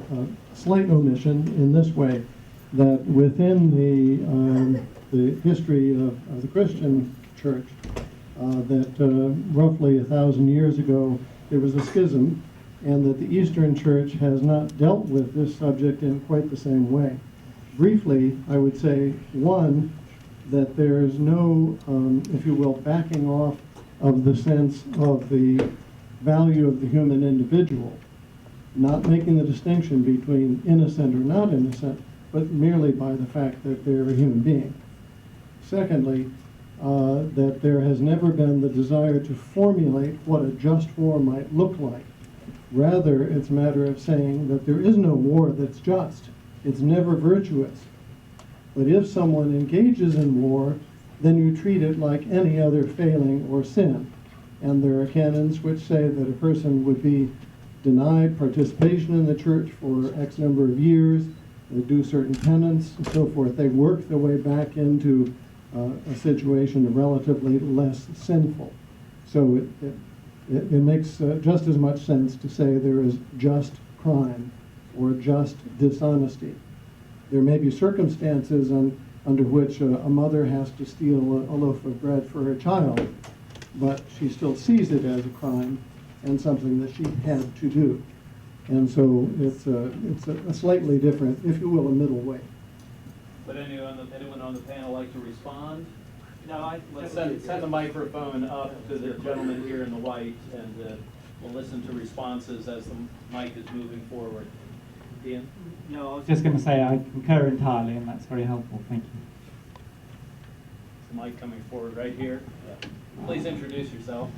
slight omission in this way, that within the history of the Christian church, that roughly 1,000 years ago there was a schism, and that the Eastern Church has not dealt with this subject in quite the same way. briefly, I would say, one, that there is no, if you will, backing off of the sense of the value of the human individual, not making the distinction between innocent or not innocent, but merely by the fact that they're a human being. Secondly, that there has never been the desire to formulate what a just war might look like. Rather, it's a matter of saying that there is no war that's just. It's never virtuous. But if someone engages in war, then you treat it like any other failing or sin. And there are canons which say that a person would be denied participation in the church for X number of years, they do certain penance and so forth. They work their way back into a situation relatively less sinful. So it makes just as much sense to say there is just crime or just dishonesty. There may be circumstances under which a mother has to steal a loaf of bread for her child, but she still sees it as a crime and something that she had to do. And so it's a slightly different, if you will, a middle way. Would anyone on the panel like to respond? No, Let's send the microphone up to the gentleman here in the white, and we'll listen to responses as the mic is moving forward. Ian? No, I was just going to say I concur entirely, and that's very helpful. Thank you. Is the mic coming forward right here? Yeah. Please introduce yourself.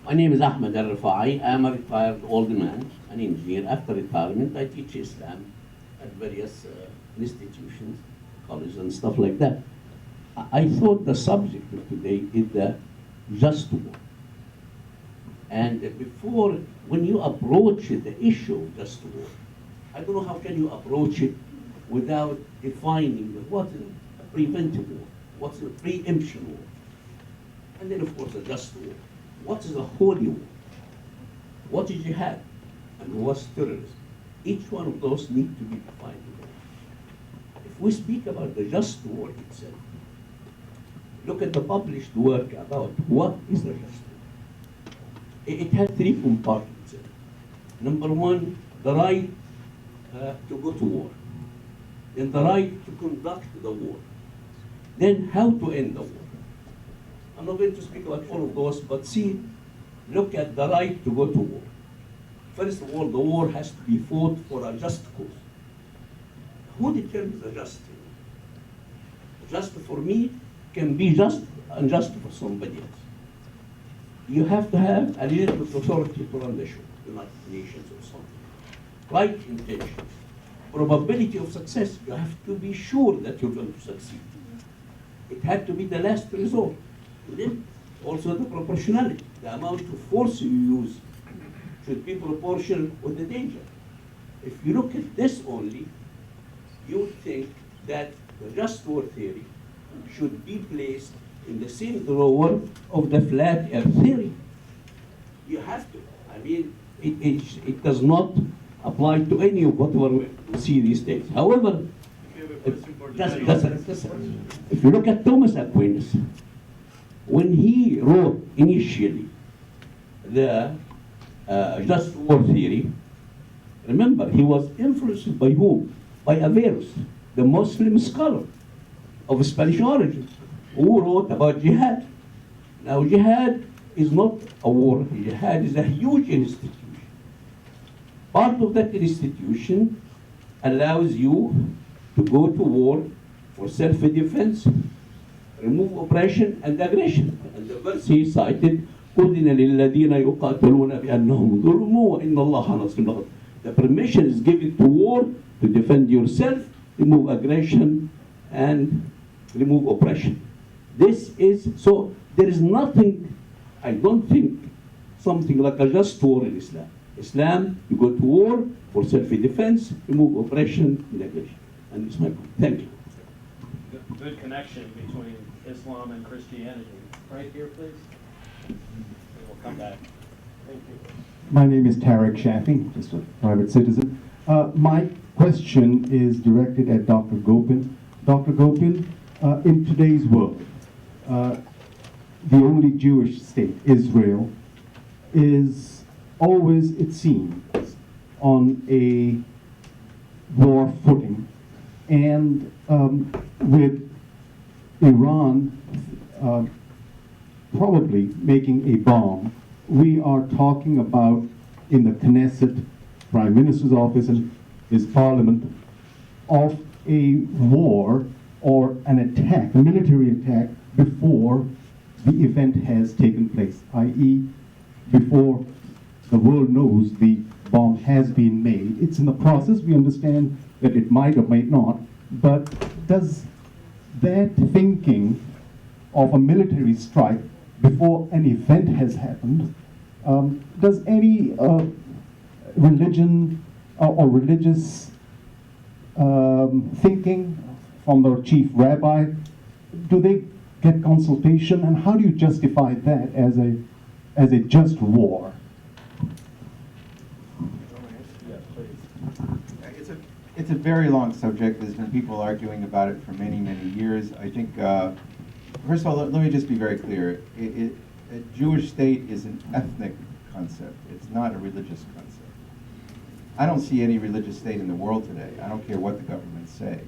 My name is Ahmed Al-Rifai. I am a retired old man, an engineer. After retirement, I teach Islam at various institutions, colleges and stuff like that. I thought the subject of today is the just war. And before, when you approach the issue of just war, I don't know how can you approach it without defining what is a preventive war, what's a preemption war, and then of course a just war. What is a holy war? What is jihad? And what's terrorism? Each one of those need to be defined. If we speak about the just war itself, look at the published work about what is the just war. It had three compartments. Number one, the right to go to war. Then the right to conduct the war. Then how to end the war. I'm not going to speak about all of those, but look at the right to go to war. First of all, the war has to be fought for a just cause. Who determines the just? Just for me can be just unjust for somebody else. You have to have a legitimate authority to run the show, United Nations or something. Right intentions. Probability of success, you have to be sure that you're going to succeed. It had to be the last resort. Then also the proportionality, the amount of force you use should be proportional with the danger. If you look at this only, you would think that the just war theory should be placed in the same drawer of the flat earth theory. You have to. I mean, it does not apply to any of whatever we see these days. However, if you look at Thomas Aquinas, when he wrote initially the just war theory, remember, he was influenced by whom? By Averroes, the Muslim scholar of Spanish origin, who wrote about jihad. Now, jihad is not a war. Jihad is a huge institution. Part of that institution allows you to go to war for self-defense, remove oppression and aggression. And the verse he cited, أُذِنَ لِلَّذِينَ يُقَاتَلُونَ بِأَنَّهُمْ ظُلْمُوا وَإِنَّ اللَّهَ نَصْرٌ لَهُمْ. The permission is given to war to defend yourself, remove aggression, and remove oppression. This is, so there is nothing, I don't think, something like a just war in Islam. Islam, you go to war for self-defense, remove oppression and aggression. And it's my point. Thank you. Good connection between Islam and Christianity. Right here, please. And we'll come back. Thank you. My name is Tarek Shafi, just a private citizen. My question is directed at Dr. Gopin. Dr. Gopin, in today's world, the only Jewish state, Israel, is always, it seems, on a war footing. And with Iran probably making a bomb, we are talking about, in the Knesset, Prime Minister's office and his parliament, of a war or an attack, a military attack, before the event has taken place, i.e. before the world knows the bomb has been made. It's in the process. We understand that it might or might not, but does that thinking of a military strike before an event has happened, does any religion or religious thinking from the chief rabbi, do they get consultation, and how do you justify that as a just war? It's a very long subject. There's been people arguing about it for many, many years. I think, first of all, let me just be very clear. A Jewish state is an ethnic concept. It's not a religious concept. I don't see any religious state in the world today. I don't care what the governments say.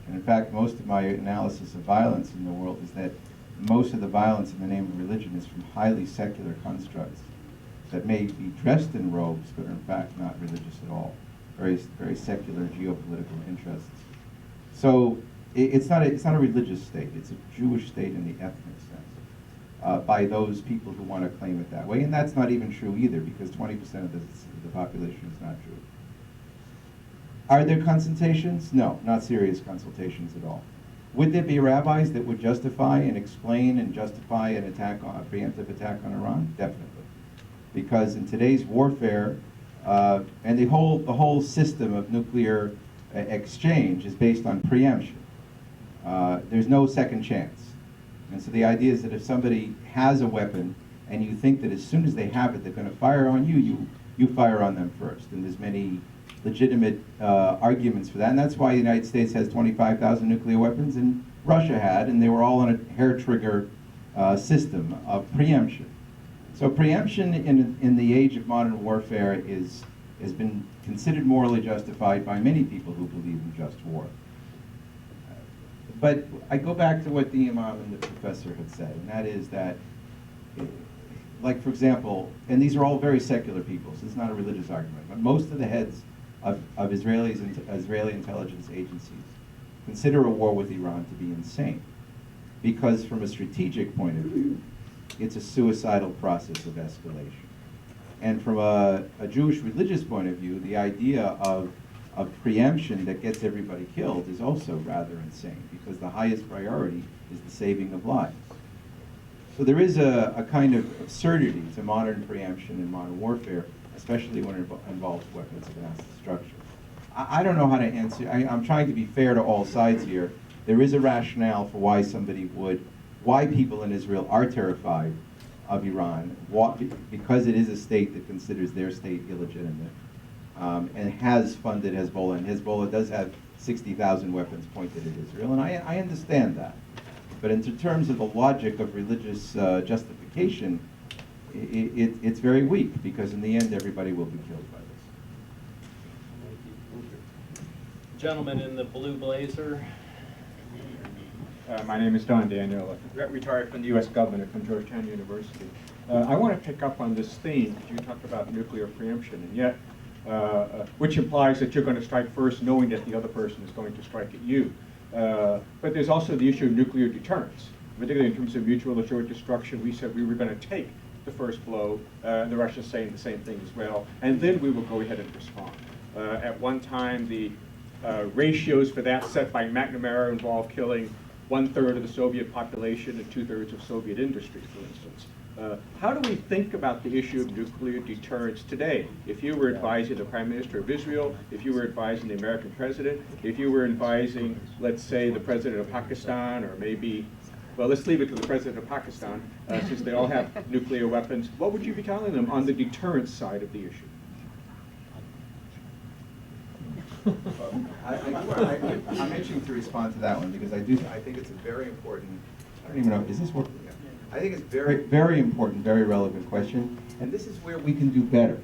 And in fact, most of my analysis of violence in the world is that most of the violence in the name of religion is from highly secular constructs that may be dressed in robes, but are in fact not religious at all. Very, very secular geopolitical interests. So it's not a religious state. It's a Jewish state in the ethnic sense, by those people who want to claim it that way. And that's not even true either, because 20% of the population is not Jewish. Are there consultations? No, not serious consultations at all. Would there be rabbis that would justify and explain and justify an attack, a preemptive attack on Iran? Definitely. Because in today's warfare, and the whole system of nuclear exchange is based on preemption. There's no second chance. And so the idea is that if somebody has a weapon and you think that as soon as they have it, they're going to fire on you, you fire on them first. And there's many legitimate arguments for that. And that's why the United States has 25,000 nuclear weapons, and Russia had, and they were all on a hair trigger system of preemption. So preemption in the age of modern warfare has been considered morally justified by many people who believe in just war. But I go back to what the Imam and the professor had said, and that is that, like for example, and these are all very secular people, so it's not a religious argument, but most of the heads of Israeli intelligence agencies consider a war with Iran to be insane, because from a strategic point of view, it's a suicidal process of escalation. And from a Jewish religious point of view, the idea of preemption that gets everybody killed is also rather insane, because the highest priority is the saving of lives. So there is a kind of absurdity to modern preemption and modern warfare, especially when it involves weapons of mass destruction. I don't know how to answer. I'm trying to be fair to all sides here. There is a rationale for why people in Israel are terrified of Iran, because it is a state that considers their state illegitimate, and has funded Hezbollah, and Hezbollah does have 60,000 weapons pointed at Israel, and I understand that. But in terms of the logic of religious justification, it's very weak, because in the end everybody will be killed by this. Gentleman in the blue blazer. My name is Don Daniel, retired from the U.S. government from Georgetown University. I want to pick up on this theme, because you talked about nuclear preemption, and yet, which implies that you're going to strike first knowing that the other person is going to strike at you. But there's also the issue of nuclear deterrence, particularly in terms of mutual assured destruction. We said we were going to take the first blow, and the Russians saying the same thing as well, and then we will go ahead and respond. At one time, the ratios for that set by McNamara involved killing 1/3 of the Soviet population and 2/3 of Soviet industry, for instance. How do we think about the issue of nuclear deterrence today? If you were advising the Prime Minister of Israel, if you were advising the American President, if you were advising, let's say, the President of Pakistan, or maybe, well, let's leave it to the President of Pakistan, since they all have nuclear weapons, what would you be telling them on the deterrence side of the issue? I'm itching to respond to that one, because I think it's a very important, I don't even know, is this working? I think it's very, very important, very relevant question, and this is where we can do better.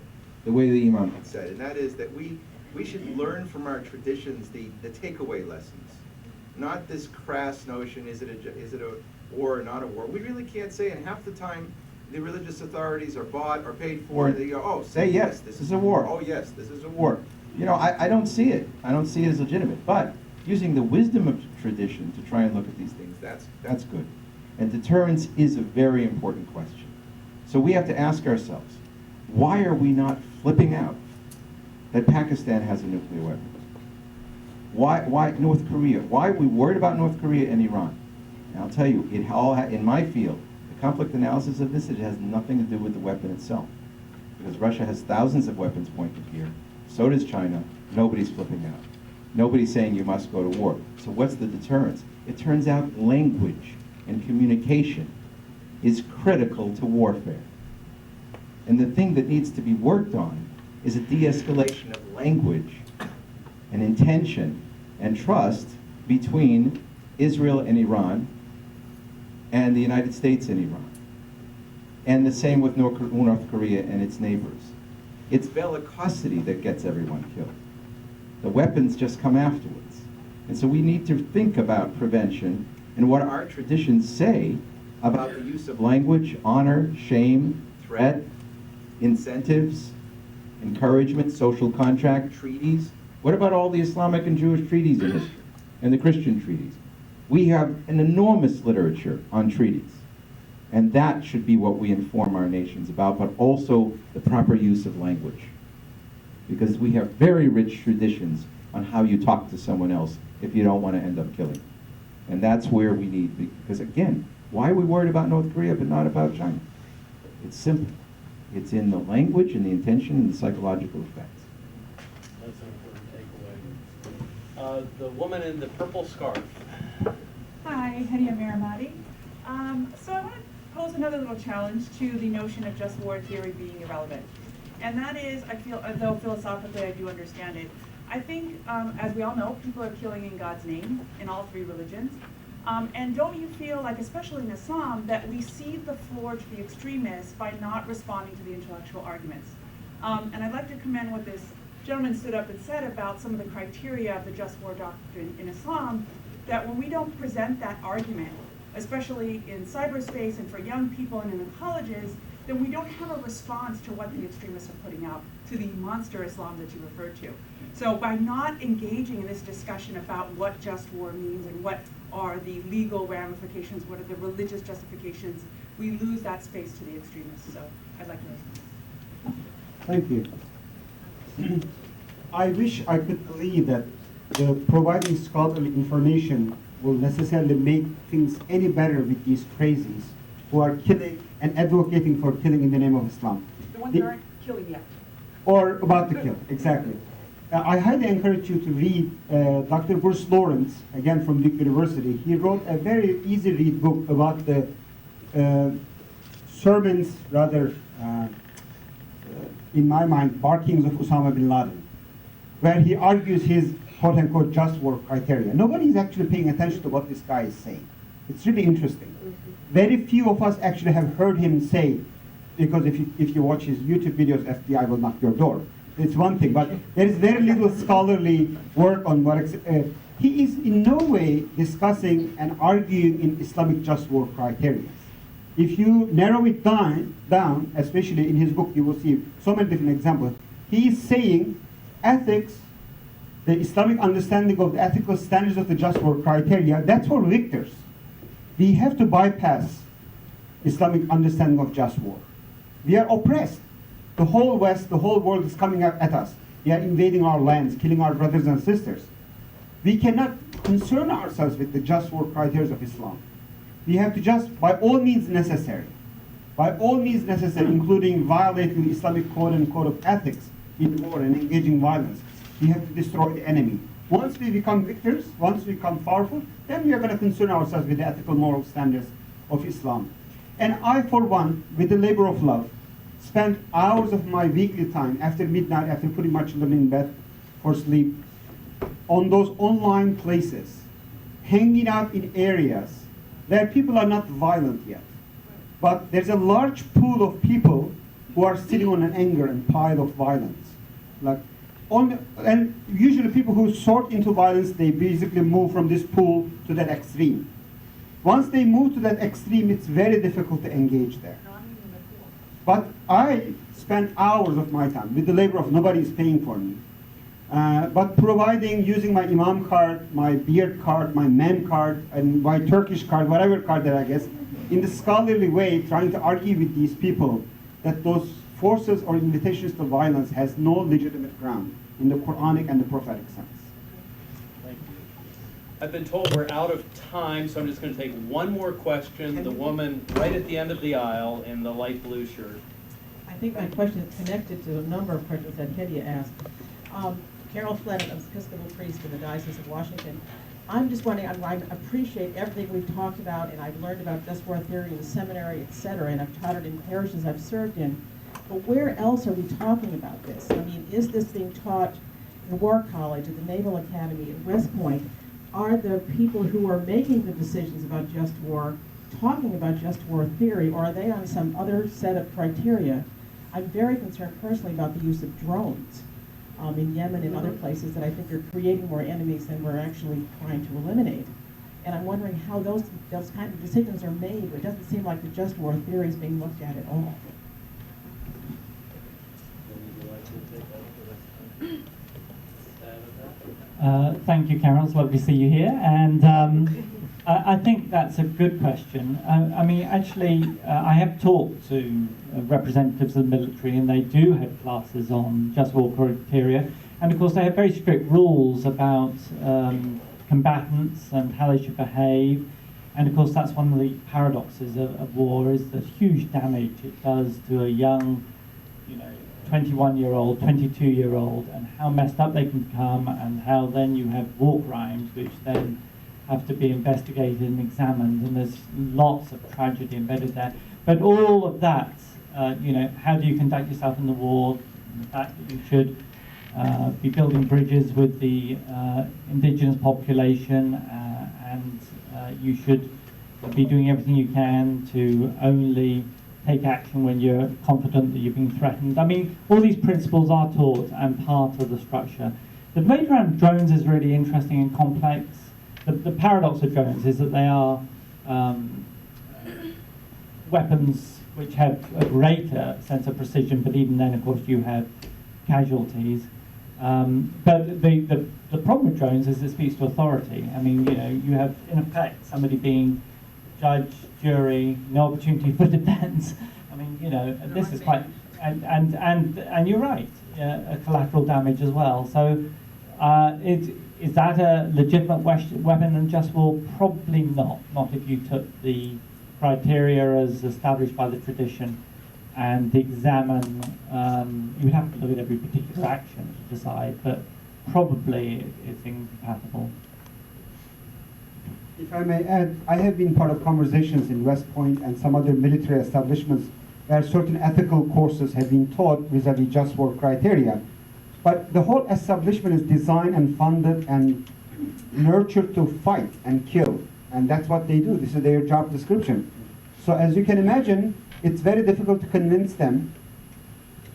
the way the Imam had said, and that is that we should learn from our traditions the takeaway lessons, not this crass notion, is it a war or not a war? We really can't say, and half the time the religious authorities are bought or paid for, and they go, oh, say yes, this is a war. Oh yes, this is a war. You know, I don't see it. I don't see it as legitimate, but using the wisdom of tradition to try and look at these things, that's good. And deterrence is a very important question. So we have to ask ourselves, why are we not flipping out that Pakistan has a nuclear weapon? Why North Korea? Why are we worried about North Korea and Iran? And I'll tell you, it all in my field, the conflict analysis of this, it has nothing to do with the weapon itself. Because Russia has thousands of weapons pointed here. So does China. Nobody's flipping out. Nobody's saying you must go to war. So what's the deterrence? It turns out language and communication is critical to warfare. And the thing that needs to be worked on is a de-escalation of language and intention and trust between Israel and Iran and the United States and Iran. And the same with North Korea and its neighbors. It's bellicosity that gets everyone killed. The weapons just come afterwards. And so we need to think about prevention and what our traditions say about the use of language, honor, shame, threat, incentives, encouragement, social contract, treaties. What about all the Islamic and Jewish treaties in history and the Christian treaties? We have an enormous literature on treaties. And that should be what we inform our nations about, but also the proper use of language. Because we have very rich traditions on how you talk to someone else if you don't want to end up killing. And that's where we need, because again, why are we worried about North Korea but not about China? It's simple. It's in the language and the intention and the psychological effects. That's an important takeaway. The woman in the purple scarf. Hi, Hediya Miramati. So I want to pose another little challenge to the notion of just war theory being irrelevant. And that is, I feel, though philosophically I do understand it, I think, as we all know, people are killing in God's name in all three religions. And don't you feel like, especially in Islam, that we cede the floor to the extremists by not responding to the intellectual arguments? And I'd like to commend what this gentleman stood up and said about some of the criteria of the just war doctrine in Islam, that when we don't present that argument, especially in cyberspace and for young people and in the colleges, then we don't have a response to what the extremists are putting out, to the monster Islam that you referred to. So by not engaging in this discussion about what just war means and what are the legal ramifications, what are the religious justifications, we lose that space to the extremists. So I'd like to respond. Thank you. I wish I could believe that providing scholarly information will necessarily make things any better with these crazies who are killing and advocating for killing in the name of Islam. The ones that aren't killing yet. Or about to kill, exactly. I highly encourage you to read Dr. Bruce Lawrence, again from Duke University. He wrote a very easy read book about the sermons, rather, in my mind, barkings of Osama bin Laden, where he argues his quote-unquote just war criteria. Nobody is actually paying attention to what this guy is saying. It's really interesting. Very few of us actually have heard him say, because if you watch his YouTube videos, FBI will knock your door. It's one thing, but there is very little scholarly work on what he is in no way discussing and arguing in Islamic just war criteria. If you narrow it down, especially in his book, you will see so many different examples. He is saying ethics, the Islamic understanding of the ethical standards of the just war criteria, that's for victors. We have to bypass Islamic understanding of just war. We are oppressed. The whole West, the whole world is coming at us. They are invading our lands, killing our brothers and sisters. We cannot concern ourselves with the just war criteria of Islam. We have to just, by all means necessary, including violating the Islamic code and code of ethics in war and engaging violence, we have to destroy the enemy. Once we become victors, once we become powerful, then we are going to concern ourselves with the ethical moral standards of Islam. And I, for one, with the labor of love, spent hours of my weekly time after midnight, after putting my children in bed for sleep, on those online places, hanging out in areas where people are not violent yet. But there's a large pool of people who are sitting on an anger and pile of violence. Like, and usually people who sort into violence, they basically move from this pool to that extreme. Once they move to that extreme, it's very difficult to engage there. But I spend hours of my time with the labor of nobody is paying for me. But providing, using my Imam card, my beard card, my mem card, and my Turkish card, whatever card that I guess, in the scholarly way, trying to argue with these people that those forces or invitations to violence has no legitimate ground in the Quranic and the prophetic sense. Thank you. I've been told we're out of time, so I'm just going to take one more question. The woman right at the end of the aisle in the light blue shirt. I think my question is connected to a number of questions that Kedia asked. Carol Flynn, I'm Episcopal priest in the Diocese of Washington. I'm just wondering, I appreciate everything we've talked about, and I've learned about just war theory in the seminary, etc., and I've taught it in parishes I've served in. But where else are we talking about this? I mean, is this being taught in the War College, at the Naval Academy, at West Point? Are the people who are making the decisions about just war talking about just war theory, or are they on some other set of criteria? I'm very concerned personally about the use of drones in Yemen and other places that I think are creating more enemies than we're actually trying to eliminate. And I'm wondering how those kind of decisions are made. It doesn't seem like the just war theory is being looked at all. Thank you, Carol. It's lovely to see you here. And I think that's a good question. I mean, actually, I have talked to representatives of the military, and they do have classes on just war criteria. And of course, they have very strict rules about combatants and how they should behave. And of course, that's one of the paradoxes of war, is the huge damage it does to a young, 21-year-old, 22-year-old, and how messed up they can become, and how then you have war crimes, which then have to be investigated and examined, and there's lots of tragedy embedded there. But all of that, how do you conduct yourself in the war, the fact that you should be building bridges with the indigenous population, and you should be doing everything you can to only take action when you're confident that you're being threatened. I mean, all these principles are taught and part of the structure. The debate around drones is really interesting and complex. The paradox of drones is that they are weapons which have a greater sense of precision, but even then, of course, you have casualties. But the problem with drones is it speaks to authority. I mean, you have, in effect, somebody being judge, jury, no opportunity for defense. I mean, this is quite, and you're right, a collateral damage as well. So is that a legitimate weapon in just war? Probably not. Not if you took the criteria as established by the tradition and examine, you would have to look at every particular action to decide, but probably it's incompatible. If I may add, I have been part of conversations in West Point and some other military establishments where certain ethical courses have been taught vis-a-vis just war criteria. But the whole establishment is designed and funded and nurtured to fight and kill. And that's what they do. This is their job description. So as you can imagine, it's very difficult to convince them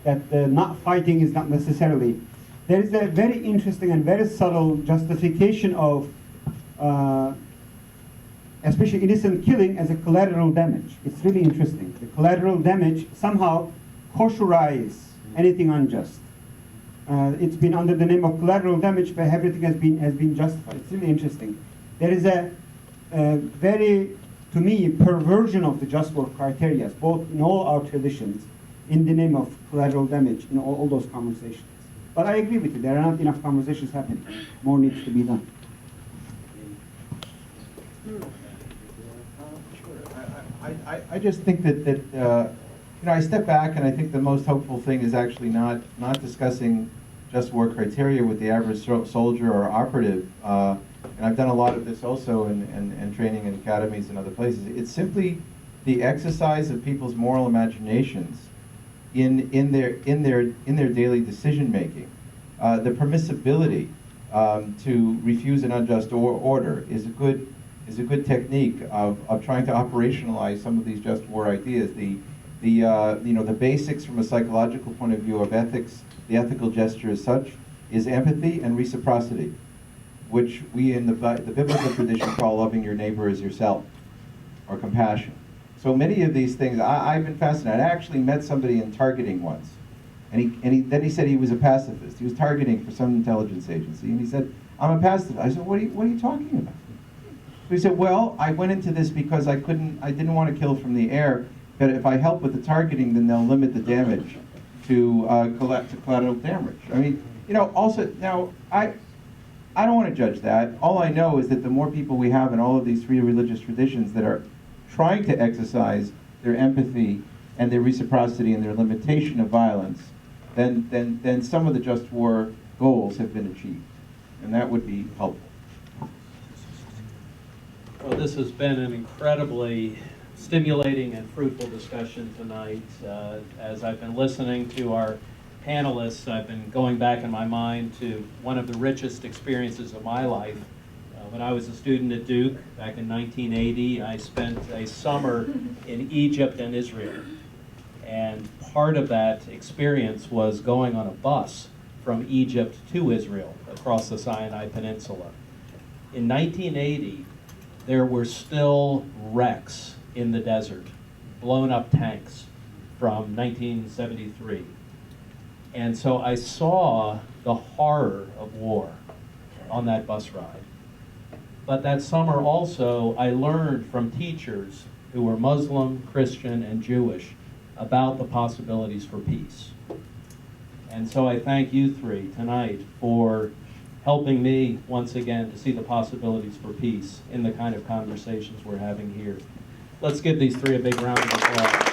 that not fighting is not necessarily. There is a very interesting and very subtle justification of especially innocent killing as a collateral damage. It's really interesting. The collateral damage somehow kosherizes anything unjust. It's been under the name of collateral damage, but everything has been justified. It's really interesting. There is a very, to me, perversion of the just war criteria, both in all our traditions, in the name of collateral damage, in all those conversations. But I agree with you, there are not enough conversations happening. More needs to be done. I just think that I step back, and I think the most hopeful thing is actually not discussing just war criteria with the average soldier or operative. And I've done a lot of this also in training in academies and other places. It's simply the exercise of people's moral imaginations in their daily decision making. The permissibility to refuse an unjust order is a good technique of trying to operationalize some of these just war ideas. the basics from a psychological point of view of ethics, the ethical gesture as such, is empathy and reciprocity, which we in the biblical tradition call loving your neighbor as yourself, or compassion. So many of these things, I've been fascinated. I actually met somebody in targeting once, and then he said he was a pacifist. He was targeting for some intelligence agency, and he said, "I'm a pacifist." I said, what are you talking about?" So he said, "Well, I went into this because I didn't want to kill from the air, but if I help with the targeting, then they'll limit the damage to collateral damage." I mean, also, now, I don't want to judge that. All I know is that the more people we have in all of these three religious traditions that are trying to exercise their empathy and their reciprocity and their limitation of violence, then some of the just war goals have been achieved. And that would be helpful. Well, this has been an incredibly stimulating and fruitful discussion tonight. As I've been listening to our panelists, I've been going back in my mind to one of the richest experiences of my life. When I was a student at Duke back in 1980, I spent a summer in Egypt and Israel. And part of that experience was going on a bus from Egypt to Israel across the Sinai Peninsula. In 1980, there were still wrecks in the desert, blown up tanks from 1973. And so I saw the horror of war on that bus ride. But that summer also, I learned from teachers who were Muslim, Christian, and Jewish about the possibilities for peace. And so I thank you three tonight for helping me once again to see the possibilities for peace in the kind of conversations we're having here. Let's give these three a big round of applause.